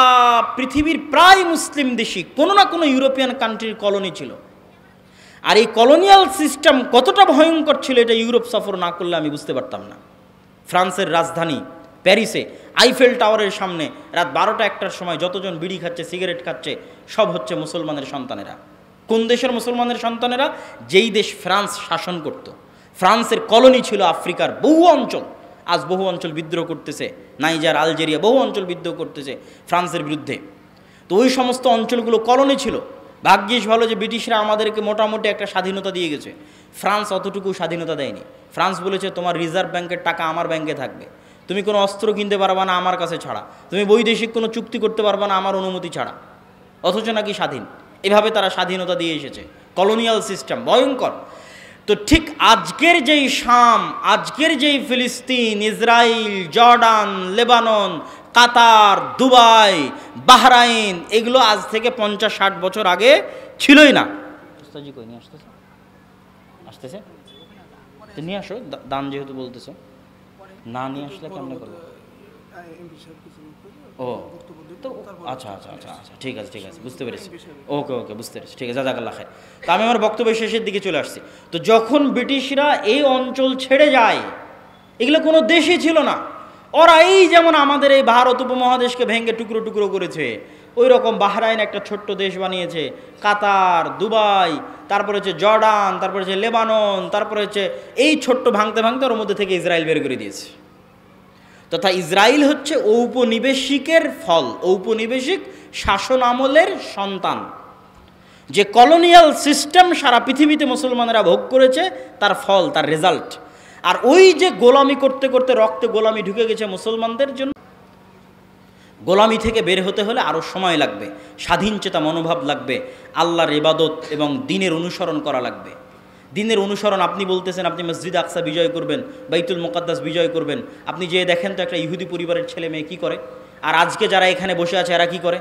পৃথিবীর প্রায় মুসলিম দেশই কোনো না কোনো ইউরোপিয়ান কান্ট্রির কলোনি ছিল। আর এই কলোনিয়াল সিস্টেম কতটা ভয়ঙ্কর ছিল এটা ইউরোপ সফর না করলে আমি বুঝতে পারতাম না। ফ্রান্সের রাজধানী প্যারিসে আইফেল টাওয়ারের সামনে রাত 12টা-1টার সময় যতজন বিড়ি খাচ্ছে, সিগারেট খাচ্ছে, সব হচ্ছে মুসলমানের সন্তানেরা। কোন দেশের মুসলমানের সন্তানেরা? যেই দেশ ফ্রান্স শাসন করত। ফ্রান্সের কলোনি ছিল আফ্রিকার বহু অঞ্চল, আজ বহু অঞ্চল বিদ্রোহ করতেছে, নাইজার, আলজেরিয়া, বহু অঞ্চল বিদ্রোহ করতেছে ফ্রান্সের বিরুদ্ধে। তো ওই সমস্ত অঞ্চলগুলো কলোনি ছিল। ভাগ্যিস ভালো যে ব্রিটিশরা আমাদেরকে মোটামুটি একটা স্বাধীনতা দিয়ে গেছে। ফ্রান্স অতটুকু স্বাধীনতা দেয়নি। ফ্রান্স বলেছে তোমার রিজার্ভ ব্যাংকের টাকা আমার ব্যাংকে থাকবে, তুমি কোনো অস্ত্র কিনতে পারবা না আমার কাছে ছাড়া, তুমি বৈদেশিক কোনো চুক্তি করতে পারবা না আমার অনুমতি ছাড়া, অথচ নাকি স্বাধীন। এভাবে তারা স্বাধীনতা দিয়ে এসেছে। কলোনিয়াল সিস্টেম ভয়ঙ্কর। তো ঠিক আজকের যেই শাম, আজকের যেই ফিলিস্তিন, ইসরায়েল, জর্ডান, লেবানন, কাতার, দুবাই, বাহরাইন, এগুলো আজ থেকে 50-60 বছর আগে ছিলই না। আসতেছে তো নিয়ে আসো, দান যেহেতু বলতেছো, না নিয়ে আসলে কেমন করবো? ও তো আচ্ছা আচ্ছা আচ্ছা আচ্ছা, ঠিক আছে ঠিক আছে, বুঝতে পেরেছি। ওকে ওকে, বুঝতে পেরেছি, ঠিক আছে, জাযাকাল্লাহ খাইর। তা আমি আমার বক্তব্যের শেষের দিকে চলে আসছি। তো যখন ব্রিটিশরা এই অঞ্চল ছেড়ে যায়, এগুলো কোনো দেশই ছিল না। ওরা এই যেমন আমাদের এই ভারত উপমহাদেশকে ভেঙে টুকরো টুকরো করেছে, ওই রকম বাহরাইন একটা ছোট্ট দেশ বানিয়েছে, কাতার, দুবাই, তারপরে হচ্ছে জর্ডান, তারপরে হচ্ছে লেবানন, তারপরে হচ্ছে এই ছোট্ট ভাঙতে ভাঙতে ওর মধ্যে থেকে ইসরায়েল বের করে দিয়েছে। তথা ইসরায়েল হচ্ছে ঔপনিবেশিকের ফল, ঔপনিবেশিক শাসন আমলের সন্তান। যে কলোনিয়াল সিস্টেম সারা পৃথিবীতে মুসলমানেরা ভোগ করেছে তার ফল, তার রেজাল্ট। আর ওই যে গোলামি করতে করতে রক্তে গোলামি ঢুকে গেছে মুসলমানদের জন্য, গোলামি থেকে বের হতে হলে আরও সময় লাগবে, স্বাধীন চেতা মনোভাব লাগবে, আল্লাহর ইবাদত এবং দ্বীনের অনুসরণ করা লাগবে। দ্বীনের অনুসরণ, আপনি বলতেছেন আপনি মসজিদ আকসা বিজয় করবেন, বাইতুল মুকাদ্দাস বিজয় করবেন, আপনি যে দেখেন তো একটা ইহুদি পরিবারের ছেলে মেয়ে কী করে, আর আজকে যারা এখানে বসে আছে এরা কী করে?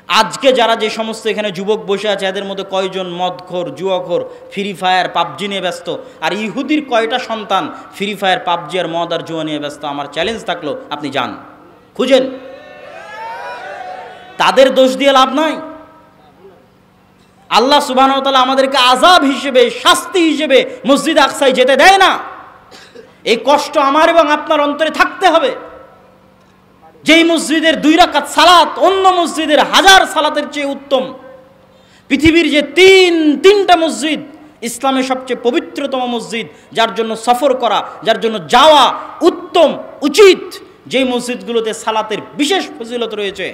আজকে যারা যে সমস্ত এখানে যুবক বসে আছে এদের মধ্যে কয়জন মদখোর, জুয়াখোর, ফ্রি ফায়ার, পাবজি নিয়ে ব্যস্ত? আর ইহুদির কয়টা সন্তান ফ্রি ফায়ার, পাবজি আর মদ আর জুয়া নিয়ে ব্যস্ত? আমার চ্যালেঞ্জ থাকলো আপনি যান, খুঁজেন। তাদের দোষ দিয়ে লাভ নাই। আল্লাহ সুবহানাহু ওয়া তাআলা আমাদেরকে আযাব হিসেবে, শাস্তি হিসেবে মসজিদ আকসায় যেতে দেয় না। এই কষ্ট আমার এবং আপনার অন্তরে থাকতে হবে। যেই মসজিদের 2 রাকাত সালাত অন্য মসজিদের 1000 সালাতের চেয়ে উত্তম, পৃথিবীর যে তিনটা মসজিদ, ইসলামের সবচেয়ে পবিত্রতম মসজিদ, যার জন্য সফর করা, যার জন্য যাওয়া উত্তম, উচিত, যেই মসজিদগুলোতে সালাতের বিশেষ ফজিলত রয়েছে,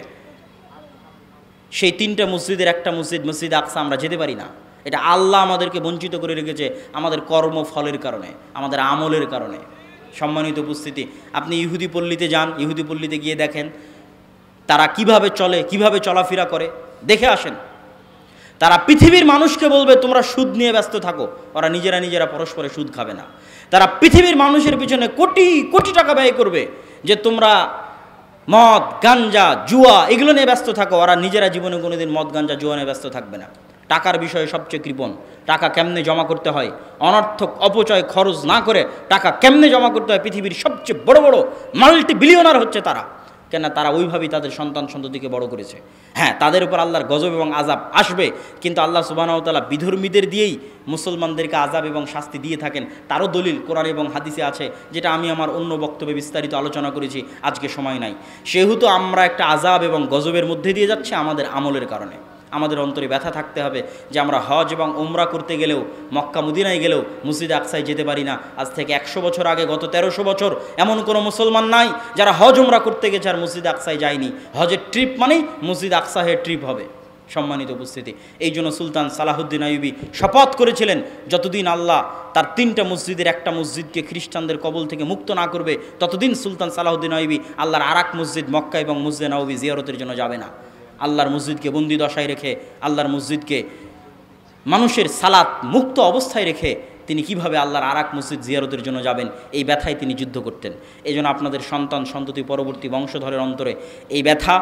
সেই 3টা মসজিদের একটা মসজিদ, মসজিদ আকসা, আমরা যেতে পারি না। এটা আল্লাহ আমাদেরকে বঞ্চিত করে রেখেছে আমাদের কর্মফলের কারণে, আমাদের আমলের কারণে। সম্মানিত উপস্থিতি, আপনি ইহুদি পল্লীতে যান, ইহুদি পল্লীতে গিয়ে দেখেন তারা কিভাবে চলে, কিভাবে চলাফেরা করে, দেখে আসেন। তারা পৃথিবীর মানুষকে বলবে তোমরা সুদ নিয়ে ব্যস্ত থাকো, ওরা নিজেরা পরস্পরে সুদ খাবে না। তারা পৃথিবীর মানুষের পিছনে কোটি কোটি টাকা ব্যয় করবে যে তোমরা মদ, গাঞ্জা, জুয়া এগুলো নিয়ে ব্যস্ত থাকো, ওরা নিজেরা জীবনে কোনোদিন মদ, গাঞ্জা, জুয়া নিয়ে ব্যস্ত থাকবে না। টাকার বিষয়ে সবচেয়ে কৃপণ, টাকা কেমনে জমা করতে হয়, অনর্থক অপচয় খরচ না করে টাকা কেমনে জমা করতে হয়, পৃথিবীর সবচেয়ে বড় বড় মাল্টি বিলিয়নার হচ্ছে তারা। কেন? তারা ওইভাবেই তাদের সন্তান সন্ততিকে বড় করেছে। হ্যাঁ, তাদের উপর আল্লাহর গজব এবং আযাব আসবে, কিন্তু আল্লাহ সুবহানাহু ওয়া তাআলা বিধর্মীদের দিয়েই মুসলমানদেরকে আযাব এবং শাস্তি দিয়ে থাকেন। তারও দলিল কোরআন এবং হাদিসে আছে, যেটা আমি আমার অন্য বক্তব্যে বিস্তারিত আলোচনা করেছি, আজকে সময় নাই। সেহেতু আমরা একটা আযাব এবং গজবের মধ্যে দিয়ে যাচ্ছি আমাদের আমলের কারণে। আমাদের অন্তরে ব্যথা থাকতে হবে যে আমরা হজ এবং উমরা করতে গেলেও, মক্কা মদিনায় গেলেও মসজিদ আকসায় যেতে পারি না। আজ থেকে 100 বছর আগে, গত 1300 বছর এমন কোনো মুসলমান নাই যারা হজ উমরা করতে গেছে আর মসজিদ আকসায় যায়নি। হজের ট্রিপ মানেই মসজিদ আকসাহের ট্রিপ হবে। সম্মানিত উপস্থিতি, এই জন্য সুলতান সালাহুদ্দিন আইয়ুবী শপথ করেছিলেন যতদিন আল্লাহ তার 3টা মসজিদের একটা মসজিদকে খ্রিস্টানদের কবল থেকে মুক্ত না করবে, ততদিন সুলতান সালাহুদ্দিন আইয়ুবী আল্লাহর আরেক মসজিদ মক্কা এবং মসজিদে নববী জিয়ারতের জন্য যাবে না। আল্লাহর মসজিদকে বন্দি দশায় রেখে, আল্লাহর মসজিদকে মানুষের সালাত মুক্ত অবস্থায় রেখে তিনি কিভাবে আল্লাহর আরাক মসজিদ জিয়ারতের জন্য যাবেন, এই ব্যথায় তিনি যুদ্ধ করতেন। এই জন্য আপনাদের সন্তান সন্ততি পরবর্তী বংশধরের অন্তরে এই ব্যথা,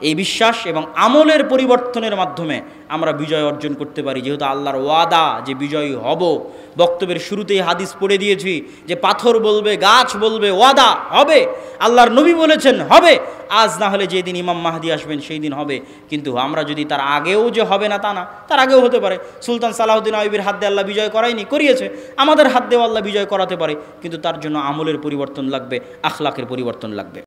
এই বিশ্বাস এবং আমলের পরিবর্তনের মাধ্যমে আমরা বিজয় অর্জন করতে পারি। যেহেতু আল্লাহর ওয়াদা যে বিজয়ী হব, বক্তব্যের শুরুতেই হাদিস পড়ে দিয়েছি যে পাথর বলবে, গাছ বলবে, ওয়াদা হবে, আল্লাহর নবী বলেছেন হবে। আজ না হলে যেদিন ইমাম মাহদি আসবেন সেই দিন হবে, কিন্তু আমরা যদি তার আগেও যে হবে না তা না, তার আগেও হতে পারে। সুলতান সালাহুদ্দিন আইয়ুবীর হাত দিয়ে আল্লাহ বিজয় করায়নি, করিয়েছে। আমাদের হাত দিয়েও আল্লাহ বিজয় করাতে পারে, কিন্তু তার জন্য আমলের পরিবর্তন লাগবে, আখলাকের পরিবর্তন লাগবে।